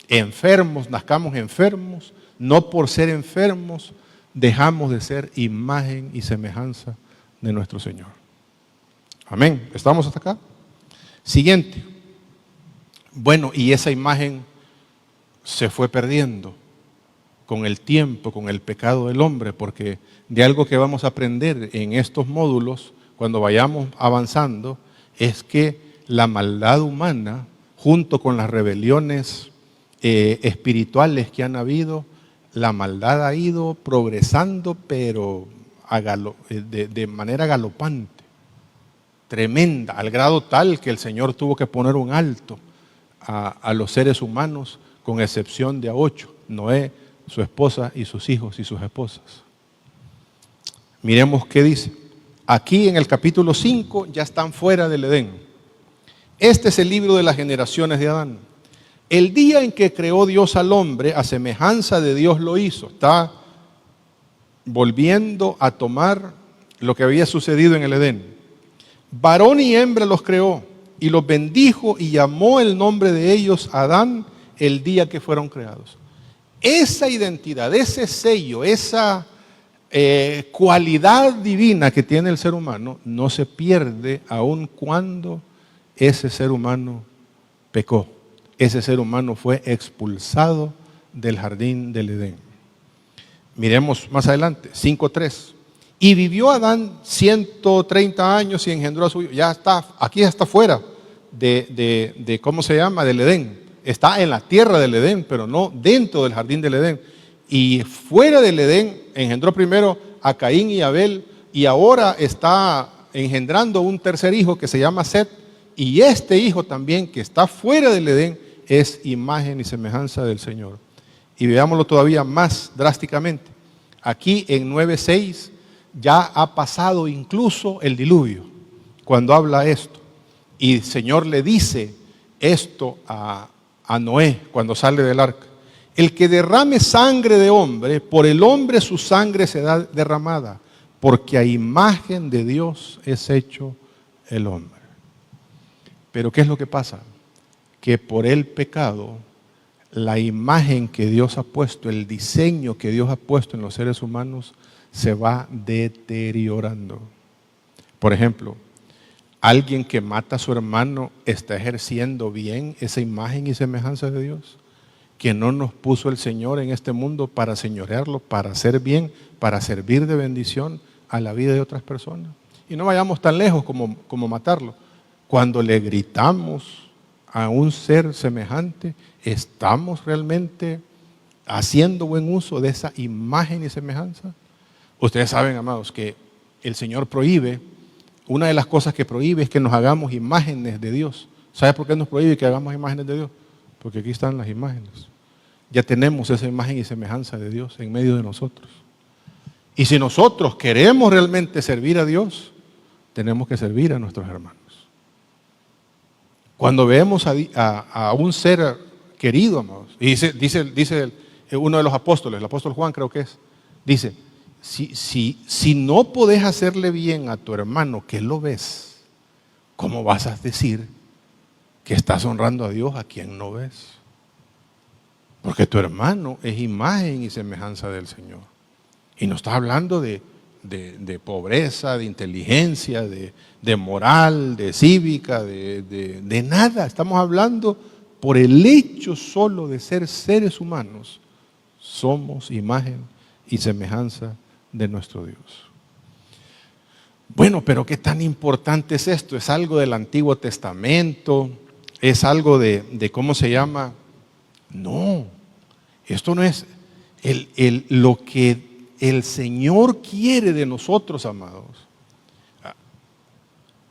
enfermos, nazcamos enfermos, no por ser enfermos dejamos de ser imagen y semejanza de nuestro Señor. Amén. ¿Estamos hasta acá? Siguiente. Bueno, y esa imagen se fue perdiendo con el tiempo, con el pecado del hombre, porque de algo que vamos a aprender en estos módulos, cuando vayamos avanzando, es que la maldad humana, junto con las rebeliones espirituales que han habido, la maldad ha ido progresando, pero de manera galopante, tremenda, al grado tal que el Señor tuvo que poner un alto a los seres humanos, con excepción de a 8, Noé, su esposa y sus hijos y sus esposas. Miremos qué dice. Aquí en el capítulo 5 ya están fuera del Edén. Este es el libro de las generaciones de Adán. El día en que creó Dios al hombre, a semejanza de Dios lo hizo. Está volviendo a tomar lo que había sucedido en el Edén. Varón y hembra los creó y los bendijo y llamó el nombre de ellos Adán el día que fueron creados. Esa identidad, ese sello, esa cualidad divina que tiene el ser humano no se pierde aun cuando ese ser humano pecó. Ese ser humano fue expulsado del jardín del Edén. Miremos más adelante, 5:3. Y vivió Adán 130 años y engendró a su hijo. Ya está, aquí ya está fuera de ¿cómo se llama? Del Edén. Está en la tierra del Edén, pero no dentro del jardín del Edén. Y fuera del Edén engendró primero a Caín y Abel, y ahora está engendrando un tercer hijo que se llama Set, y este hijo también que está fuera del Edén es imagen y semejanza del Señor. Y veámoslo todavía más drásticamente. Aquí en 9:6 ya ha pasado incluso el diluvio, cuando habla esto. Y el Señor le dice esto a Noé cuando sale del arca. El que derrame sangre de hombre, por el hombre su sangre será derramada, porque a imagen de Dios es hecho el hombre. Pero ¿qué es lo que pasa? Que por el pecado, la imagen que Dios ha puesto, el diseño que Dios ha puesto en los seres humanos, se va deteriorando. Por ejemplo, alguien que mata a su hermano está ejerciendo bien esa imagen y semejanza de Dios, que no nos puso el Señor en este mundo para señorearlo, para hacer bien, para servir de bendición a la vida de otras personas. Y no vayamos tan lejos como matarlo. Cuando le gritamos a un ser semejante, ¿estamos realmente haciendo buen uso de esa imagen y semejanza? Ustedes saben, amados, que el Señor prohíbe, una de las cosas que prohíbe es que nos hagamos imágenes de Dios. ¿Sabe por qué nos prohíbe que hagamos imágenes de Dios? Porque aquí están las imágenes. Ya tenemos esa imagen y semejanza de Dios en medio de nosotros. Y si nosotros queremos realmente servir a Dios, tenemos que servir a nuestros hermanos. Cuando vemos a un ser querido, amados, y dice uno de los apóstoles, el apóstol Juan creo que es, dice, si no podés hacerle bien a tu hermano que lo ves, ¿cómo vas a decir que estás honrando a Dios a quien no ves? Porque tu hermano es imagen y semejanza del Señor. Y no está hablando de pobreza, de inteligencia, de moral, de cívica, de nada. Estamos hablando por el hecho solo de ser seres humanos. Somos imagen y semejanza de nuestro Dios. Bueno, pero ¿qué tan importante es esto? ¿Es algo del Antiguo Testamento? ¿Es algo de cómo se llama? No, esto no es lo que el Señor quiere de nosotros, amados.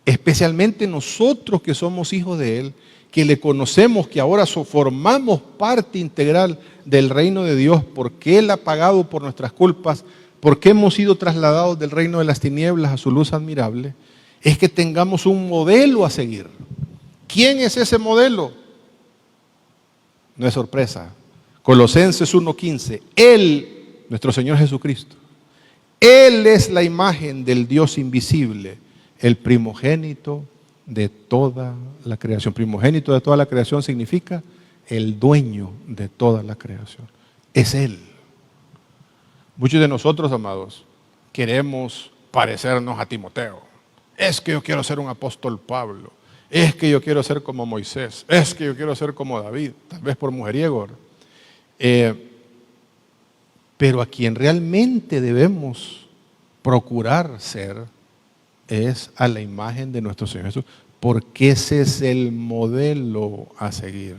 Especialmente nosotros que somos hijos de Él, que le conocemos, que ahora formamos parte integral del reino de Dios, porque Él ha pagado por nuestras culpas, porque hemos sido trasladados del reino de las tinieblas a su luz admirable. es que tengamos un modelo a seguir. ¿Quién es ese modelo? No es sorpresa. Colosenses 1:15. Él, nuestro Señor Jesucristo, Él es la imagen del Dios invisible, el primogénito de toda la creación. Primogénito de toda la creación significa el dueño de toda la creación. Es Él. Muchos de nosotros, amados, queremos parecernos a Timoteo. Es que yo quiero ser un apóstol Pablo. Es que yo quiero ser como Moisés. Es que yo quiero ser como David. Tal vez por mujeriego. Pero a quien realmente debemos procurar ser es a la imagen de nuestro Señor Jesús. Porque ese es el modelo a seguir.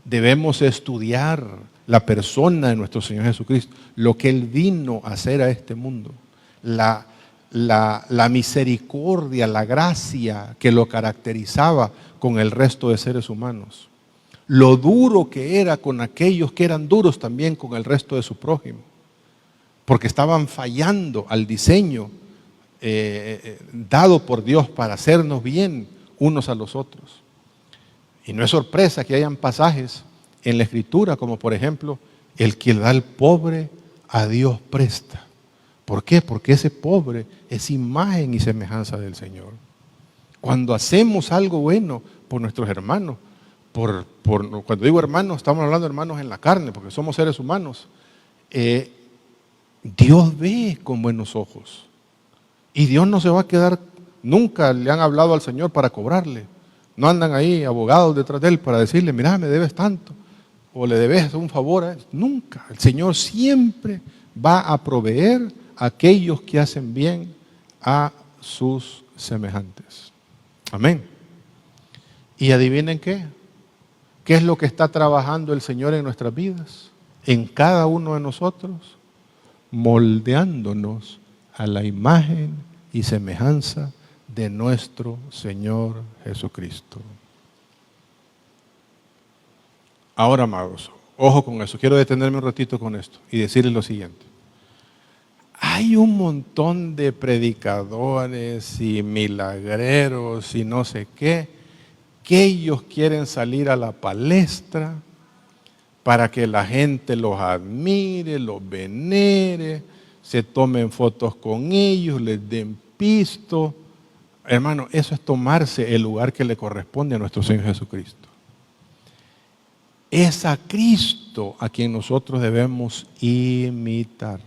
Debemos estudiar la persona de nuestro Señor Jesucristo, lo que Él vino a hacer a este mundo, la misericordia, la gracia que lo caracterizaba con el resto de seres humanos, lo duro que era con aquellos que eran duros también con el resto de su prójimo, porque estaban fallando al diseño dado por Dios para hacernos bien unos a los otros. Y no es sorpresa que hayan pasajes en la Escritura, como por ejemplo, el que da al pobre a Dios presta. ¿Por qué? Porque ese pobre es imagen y semejanza del Señor. Cuando hacemos algo bueno por nuestros hermanos, cuando digo hermanos, estamos hablando de hermanos en la carne, porque somos seres humanos, Dios ve con buenos ojos. Y Dios no se va a quedar, nunca le han hablado al Señor para cobrarle. No andan ahí abogados detrás de Él para decirle, mira, me debes tanto, o le debes un favor a Él. Nunca. El Señor siempre va a proveer a aquellos que hacen bien a sus semejantes. Amén. Y adivinen qué. ¿Qué es lo que está trabajando el Señor en nuestras vidas? En cada uno de nosotros, moldeándonos a la imagen y semejanza de nuestro Señor Jesucristo. Ahora, amados, ojo con eso. Quiero detenerme un ratito con esto y decirles lo siguiente. Hay un montón de predicadores y milagreros y no sé qué, que ellos quieren salir a la palestra para que la gente los admire, los venere, se tomen fotos con ellos, les den pisto. Hermano, eso es tomarse el lugar que le corresponde a nuestro Señor Jesucristo. Es a Cristo a quien nosotros debemos imitar.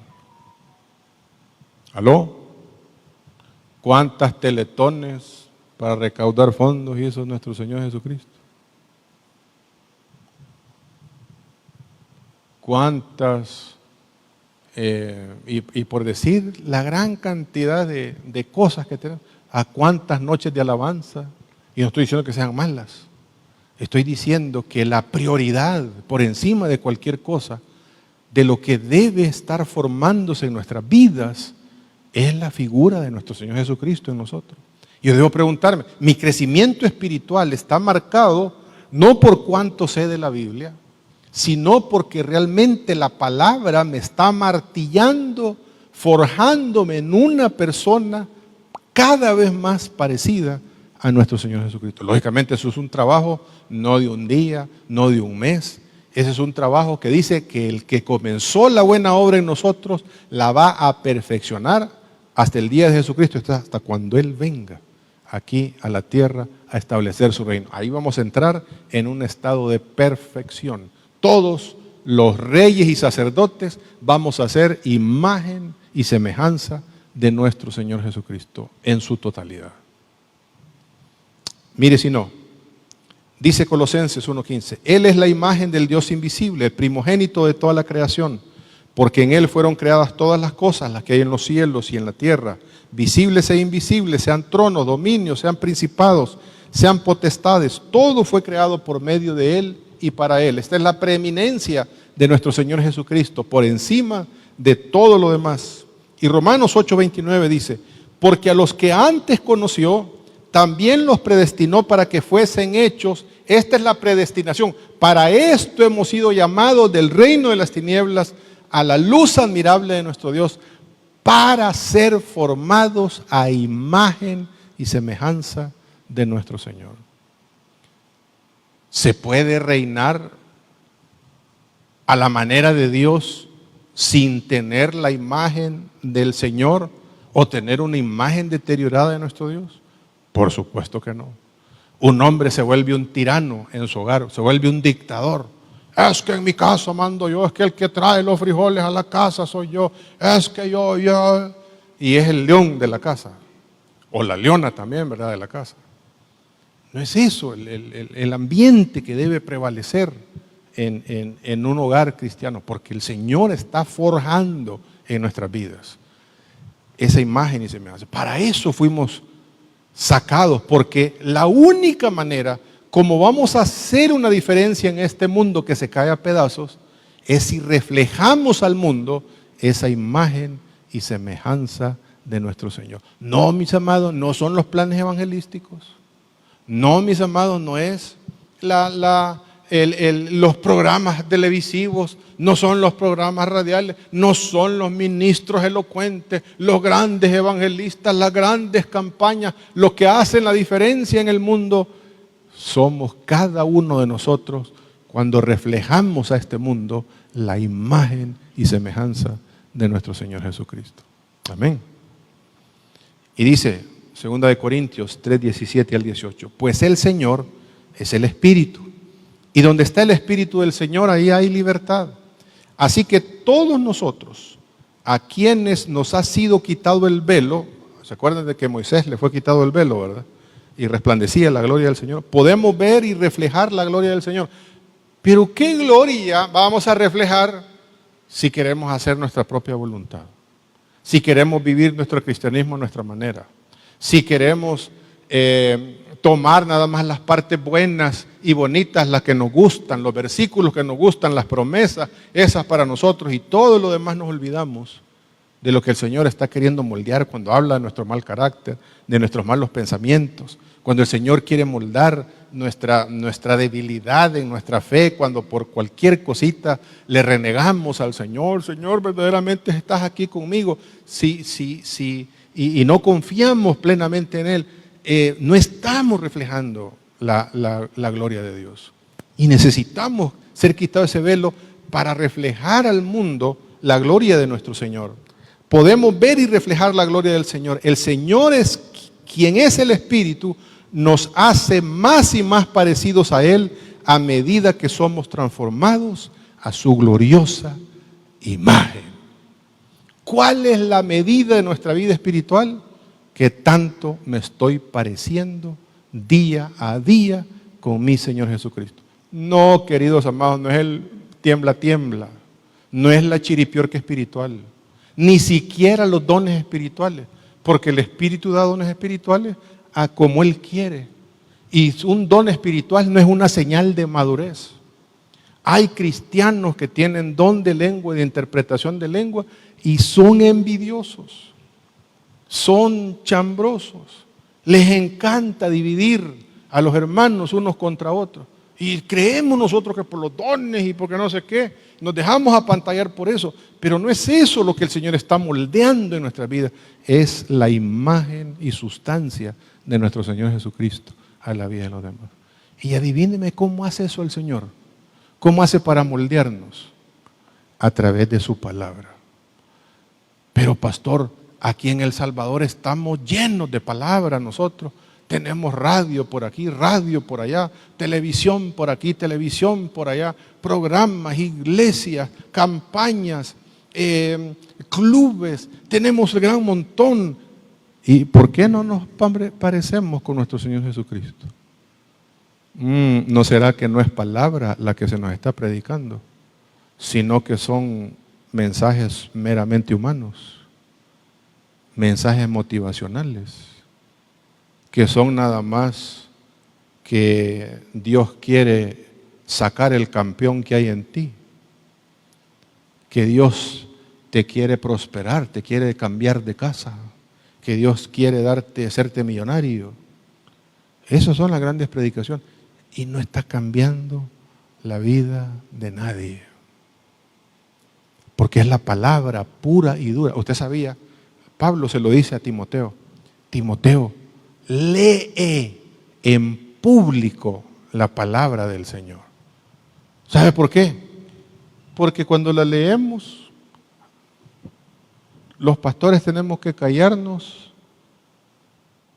¿Aló? ¿Cuántas teletones para recaudar fondos hizo nuestro Señor Jesucristo? ¿Cuántas, y por decir la gran cantidad de cosas que tenemos, a cuántas noches de alabanza? Y no estoy diciendo que sean malas, estoy diciendo que la prioridad por encima de cualquier cosa, de lo que debe estar formándose en nuestras vidas, es la figura de nuestro Señor Jesucristo en nosotros. Yo debo preguntarme, mi crecimiento espiritual está marcado no por cuánto sé de la Biblia, sino porque realmente la palabra me está martillando, forjándome en una persona cada vez más parecida a nuestro Señor Jesucristo. Lógicamente eso es un trabajo no de un día, no de un mes. Ese es un trabajo que dice que el que comenzó la buena obra en nosotros la va a perfeccionar hasta el día de Jesucristo, hasta cuando Él venga aquí a la tierra a establecer su reino. Ahí vamos a entrar en un estado de perfección. Todos los reyes y sacerdotes vamos a ser imagen y semejanza de nuestro Señor Jesucristo en su totalidad. Mire si no, dice Colosenses 1:15, Él es la imagen del Dios invisible, el primogénito de toda la creación, porque en Él fueron creadas todas las cosas, las que hay en los cielos y en la tierra, visibles e invisibles, sean tronos, dominios, sean principados, sean potestades, todo fue creado por medio de Él y para Él. Esta es la preeminencia de nuestro Señor Jesucristo, por encima de todo lo demás. Y Romanos 8:29 dice, porque a los que antes conoció, también los predestinó para que fuesen hechos. Esta es la predestinación. Para esto hemos sido llamados del reino de las tinieblas a la luz admirable de nuestro Dios. para ser formados a imagen y semejanza de nuestro Señor. ¿Se puede reinar a la manera de Dios sin tener la imagen del Señor o tener una imagen deteriorada de nuestro Dios? Por supuesto que no. Un hombre se vuelve un tirano en su hogar, se vuelve un dictador. Es que en mi casa mando yo, es que el que trae los frijoles a la casa soy yo, es que yo, y es el león de la casa, o la leona también, ¿verdad?, de la casa. No es eso el ambiente que debe prevalecer en un hogar cristiano, porque el Señor está forjando en nuestras vidas esa imagen y semejanza. Para eso fuimos sacados, porque la única manera como vamos a hacer una diferencia en este mundo que se cae a pedazos es si reflejamos al mundo esa imagen y semejanza de nuestro Señor. No, mis amados, no son los planes evangelísticos. No, mis amados, no es los programas televisivos, no son los programas radiales, no son los ministros elocuentes, los grandes evangelistas, las grandes campañas. Lo que hacen la diferencia en el mundo somos cada uno de nosotros cuando reflejamos a este mundo la imagen y semejanza de nuestro Señor Jesucristo. Amén. Y dice, 2 Corintios 3, 17 al 18, pues el Señor es el Espíritu, y donde está el Espíritu del Señor, ahí hay libertad. Así que todos nosotros, a quienes nos ha sido quitado el velo, ¿se acuerdan de que a Moisés le fue quitado el velo, verdad? Y resplandecía la gloria del Señor. Podemos ver y reflejar la gloria del Señor. Pero ¿qué gloria vamos a reflejar si queremos hacer nuestra propia voluntad? Si queremos vivir nuestro cristianismo a nuestra manera. Si queremos tomar nada más las partes buenas y bonitas, las que nos gustan, los versículos que nos gustan, las promesas, esas para nosotros, y todo lo demás nos olvidamos de lo que el Señor está queriendo moldear cuando habla de nuestro mal carácter, de nuestros malos pensamientos, cuando el Señor quiere moldar nuestra debilidad en nuestra fe, cuando por cualquier cosita le renegamos al Señor. Señor, verdaderamente estás aquí conmigo. Sí, y no confiamos plenamente en Él. No estamos reflejando la gloria de Dios. Y necesitamos ser quitados ese velo para reflejar al mundo la gloria de nuestro Señor. Podemos ver y reflejar la gloria del Señor. El Señor es quien es el Espíritu, nos hace más y más parecidos a Él a medida que somos transformados a su gloriosa imagen. ¿Cuál es la medida de nuestra vida espiritual? Que tanto me estoy pareciendo día a día con mi Señor Jesucristo. No, queridos amados, no es el tiembla, no es la chiripiorca espiritual, ni siquiera los dones espirituales, porque el Espíritu da dones espirituales a como Él quiere. Y un don espiritual no es una señal de madurez. Hay cristianos que tienen don de lengua y de interpretación de lengua y son envidiosos, son chambrosos, les encanta dividir a los hermanos unos contra otros. Y creemos nosotros que por los dones y porque no sé qué, nos dejamos apantallar por eso. Pero no es eso lo que el Señor está moldeando en nuestra vida. Es la imagen y sustancia de nuestro Señor Jesucristo a la vida de los demás. Y adivíneme cómo hace eso el Señor. ¿Cómo hace para moldearnos? A través de su palabra. Pero pastor, aquí en El Salvador estamos llenos de palabras nosotros. Tenemos radio por aquí, radio por allá, televisión por aquí, televisión por allá, programas, iglesias, campañas, clubes, tenemos un gran montón. ¿Y por qué no nos parecemos con nuestro Señor Jesucristo? ¿No será que no es palabra la que se nos está predicando, sino que son mensajes meramente humanos, mensajes motivacionales? Que son nada más que Dios quiere sacar el campeón que hay en ti, que Dios te quiere prosperar, te quiere cambiar de casa, que Dios quiere hacerte millonario. Esas son las grandes predicaciones y no está cambiando la vida de nadie, porque es la palabra pura y dura. Usted sabía Pablo se lo dice a Timoteo. Timoteo, lee en público la palabra del Señor. ¿Sabe por qué? Porque cuando la leemos, los pastores tenemos que callarnos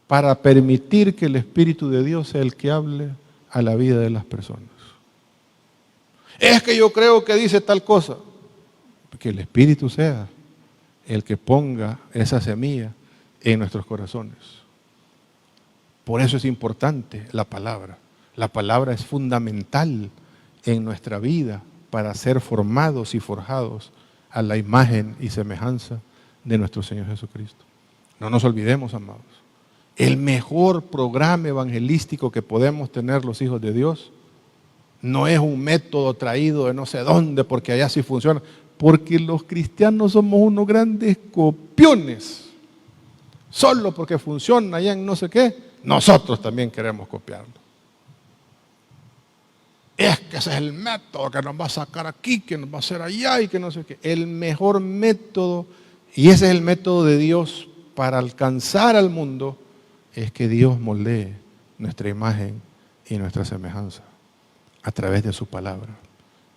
para permitir que el Espíritu de Dios sea el que hable a la vida de las personas. Es que yo creo que dice tal cosa. Que el Espíritu sea el que ponga esa semilla en nuestros corazones. Por eso es importante la palabra. La palabra es fundamental en nuestra vida para ser formados y forjados a la imagen y semejanza de nuestro Señor Jesucristo. No nos olvidemos, amados. El mejor programa evangelístico que podemos tener los hijos de Dios no es un método traído de no sé dónde, porque allá sí funciona. Porque los cristianos somos unos grandes copiones. Solo porque funciona allá en no sé qué, nosotros también queremos copiarlo. Es que ese es el método que nos va a sacar aquí, que nos va a hacer allá y que no sé qué. El mejor método, y ese es el método de Dios para alcanzar al mundo, es que Dios moldee nuestra imagen y nuestra semejanza a través de su palabra.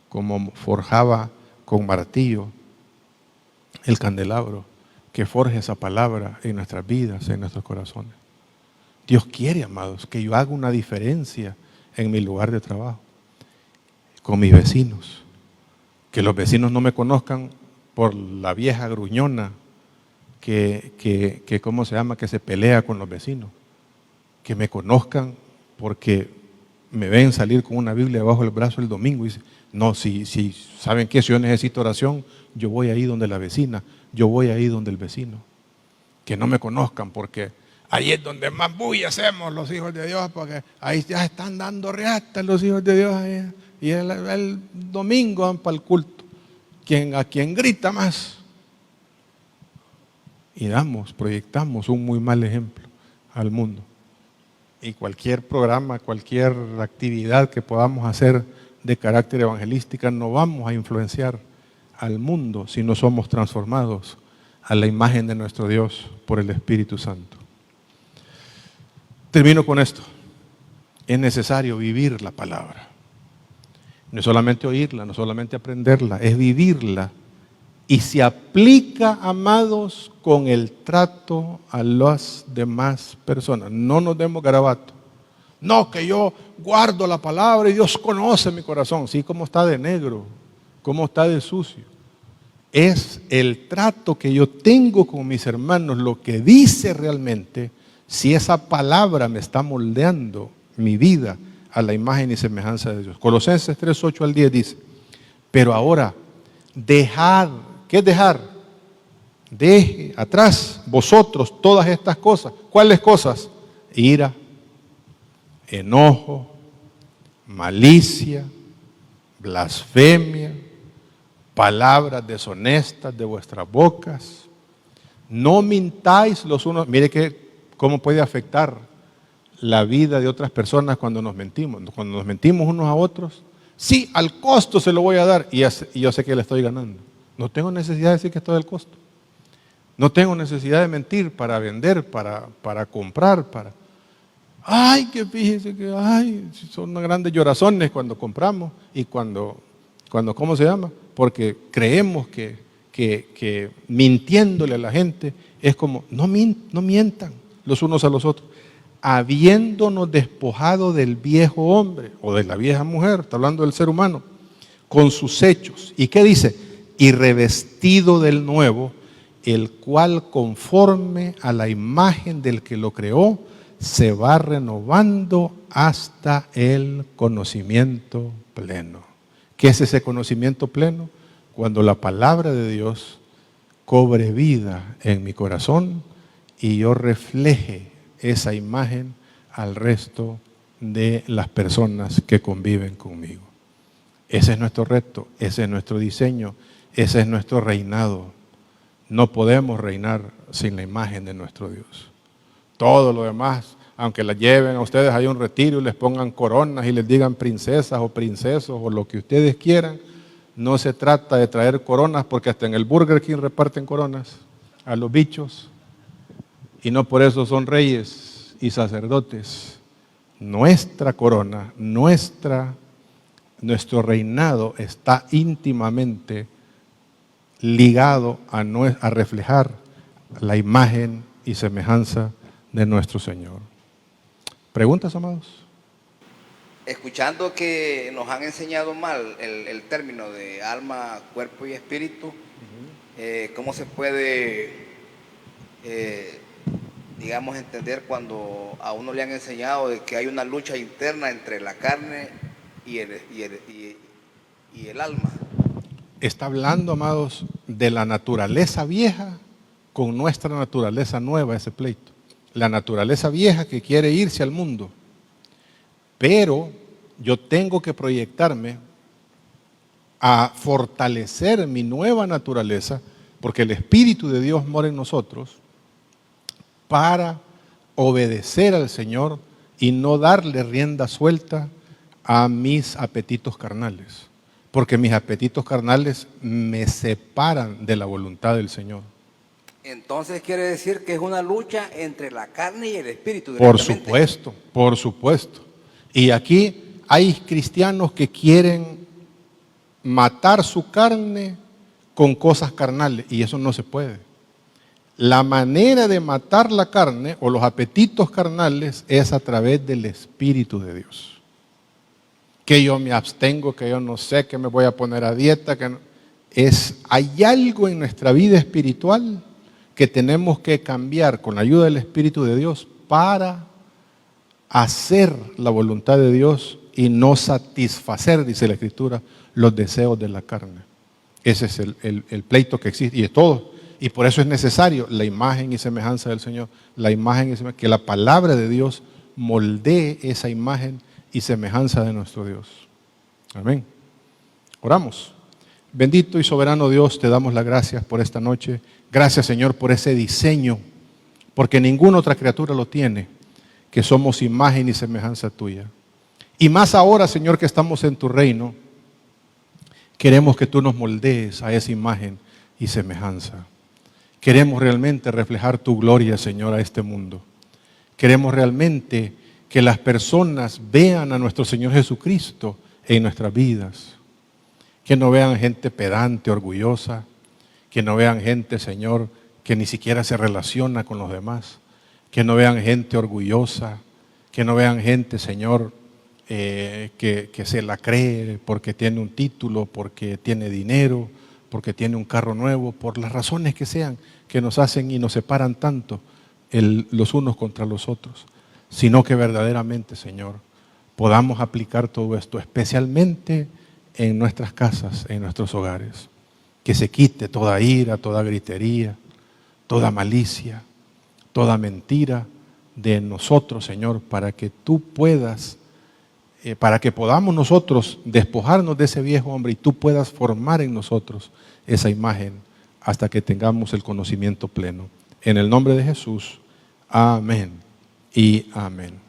Como forjaba con martillo el candelabro, que forje esa palabra en nuestras vidas, en nuestros corazones. Dios quiere, amados, que yo haga una diferencia en mi lugar de trabajo, con mis vecinos, que los vecinos no me conozcan por la vieja gruñona que ¿cómo se llama?, que se pelea con los vecinos, que me conozcan porque me ven salir con una Biblia debajo del brazo el domingo y dicen, no, si saben que si yo necesito oración, yo voy ahí donde la vecina, yo voy ahí donde el vecino. Que no me conozcan porque ahí es donde más bulla hacemos los hijos de Dios, porque ahí ya están dando reata los hijos de Dios ahí, y el domingo van para el culto. A quien grita más. Y proyectamos un muy mal ejemplo al mundo. Y cualquier programa, cualquier actividad que podamos hacer de carácter evangelística, no vamos a influenciar al mundo si no somos transformados a la imagen de nuestro Dios por el Espíritu Santo. Termino con esto. Es necesario vivir la palabra. No es solamente oírla, no es solamente aprenderla, es vivirla. Y se aplica, amados, con el trato a las demás personas. No nos demos garabato. No, que yo guardo la palabra y Dios conoce mi corazón. Sí, cómo está de negro, cómo está de sucio. Es el trato que yo tengo con mis hermanos lo que dice realmente si esa palabra me está moldeando mi vida a la imagen y semejanza de Dios. Colosenses 3, 8 al 10 dice, pero ahora, dejad, ¿qué es dejar? Deje atrás vosotros todas estas cosas. ¿Cuáles cosas? Ira, enojo, malicia, blasfemia, palabras deshonestas de vuestras bocas. No mintáis los unos. Mire cómo puede afectar la vida de otras personas cuando nos mentimos. Cuando nos mentimos unos a otros, sí, al costo se lo voy a dar y yo sé que le estoy ganando. No tengo necesidad de decir que estoy al costo. No tengo necesidad de mentir para vender, para comprar, Ay, que fíjese que son unas grandes llorazones cuando compramos y cuando ¿cómo se llama? Porque creemos que mintiéndole a la gente es como, no mientan los unos a los otros. Habiéndonos despojado del viejo hombre o de la vieja mujer, está hablando del ser humano, con sus hechos. ¿Y qué dice? Y revestido del nuevo, el cual conforme a la imagen del que lo creó, se va renovando hasta el conocimiento pleno. ¿Qué es ese conocimiento pleno? Cuando la palabra de Dios cobre vida en mi corazón y yo refleje esa imagen al resto de las personas que conviven conmigo. Ese es nuestro reto, ese es nuestro diseño, ese es nuestro reinado. No podemos reinar sin la imagen de nuestro Dios. Todo lo demás, aunque las lleven a ustedes a un retiro y les pongan coronas y les digan princesas o princesos o lo que ustedes quieran, no se trata de traer coronas porque hasta en el Burger King reparten coronas a los bichos. y no por eso son reyes y sacerdotes. Nuestra corona, nuestro reinado está íntimamente ligado a reflejar la imagen y semejanza de nuestro Señor. ¿Preguntas, amados? Escuchando que nos han enseñado mal el término de alma, cuerpo y espíritu, ¿cómo se puede, digamos, entender cuando a uno le han enseñado de que hay una lucha interna entre la carne y el alma? Está hablando, amados, de la naturaleza vieja con nuestra naturaleza nueva, ese pleito. La naturaleza vieja que quiere irse al mundo. Pero yo tengo que proyectarme a fortalecer mi nueva naturaleza, porque el Espíritu de Dios mora en nosotros, para obedecer al Señor y no darle rienda suelta a mis apetitos carnales. Porque mis apetitos carnales me separan de la voluntad del Señor. Entonces quiere decir que es una lucha entre la carne y el espíritu. Por supuesto, por supuesto. Y aquí hay cristianos que quieren matar su carne con cosas carnales y eso no se puede. La manera de matar la carne o los apetitos carnales es a través del Espíritu de Dios. Que yo me abstengo, que yo no sé, que me voy a poner a dieta, hay algo en nuestra vida espiritual que tenemos que cambiar con la ayuda del Espíritu de Dios para hacer la voluntad de Dios y no satisfacer, dice la Escritura, los deseos de la carne. Ese es el pleito que existe y es todo. Y por eso es necesario la imagen y semejanza del Señor, la imagen y semejanza, que la palabra de Dios moldee esa imagen y semejanza de nuestro Dios. Amén. Oramos. Bendito y soberano Dios, te damos las gracias por esta noche. Gracias, Señor, por ese diseño, porque ninguna otra criatura lo tiene, que somos imagen y semejanza tuya. Y más ahora, Señor, que estamos en tu reino, queremos que tú nos moldees a esa imagen y semejanza. Queremos realmente reflejar tu gloria, Señor, a este mundo. Queremos realmente que las personas vean a nuestro Señor Jesucristo en nuestras vidas. Que no vean gente pedante, orgullosa. Que no vean gente, Señor, que ni siquiera se relaciona con los demás. Que no vean gente orgullosa. Que no vean gente, Señor, que se la cree porque tiene un título, porque tiene dinero, porque tiene un carro nuevo, por las razones que sean, que nos hacen y nos separan tanto los unos contra los otros. Sino que verdaderamente, Señor, podamos aplicar todo esto, especialmente en nuestras casas, en nuestros hogares. Que se quite toda ira, toda gritería, toda malicia, toda mentira de nosotros, Señor, para que tú puedas, para que podamos nosotros despojarnos de ese viejo hombre y tú puedas formar en nosotros esa imagen hasta que tengamos el conocimiento pleno. En el nombre de Jesús, amén y amén.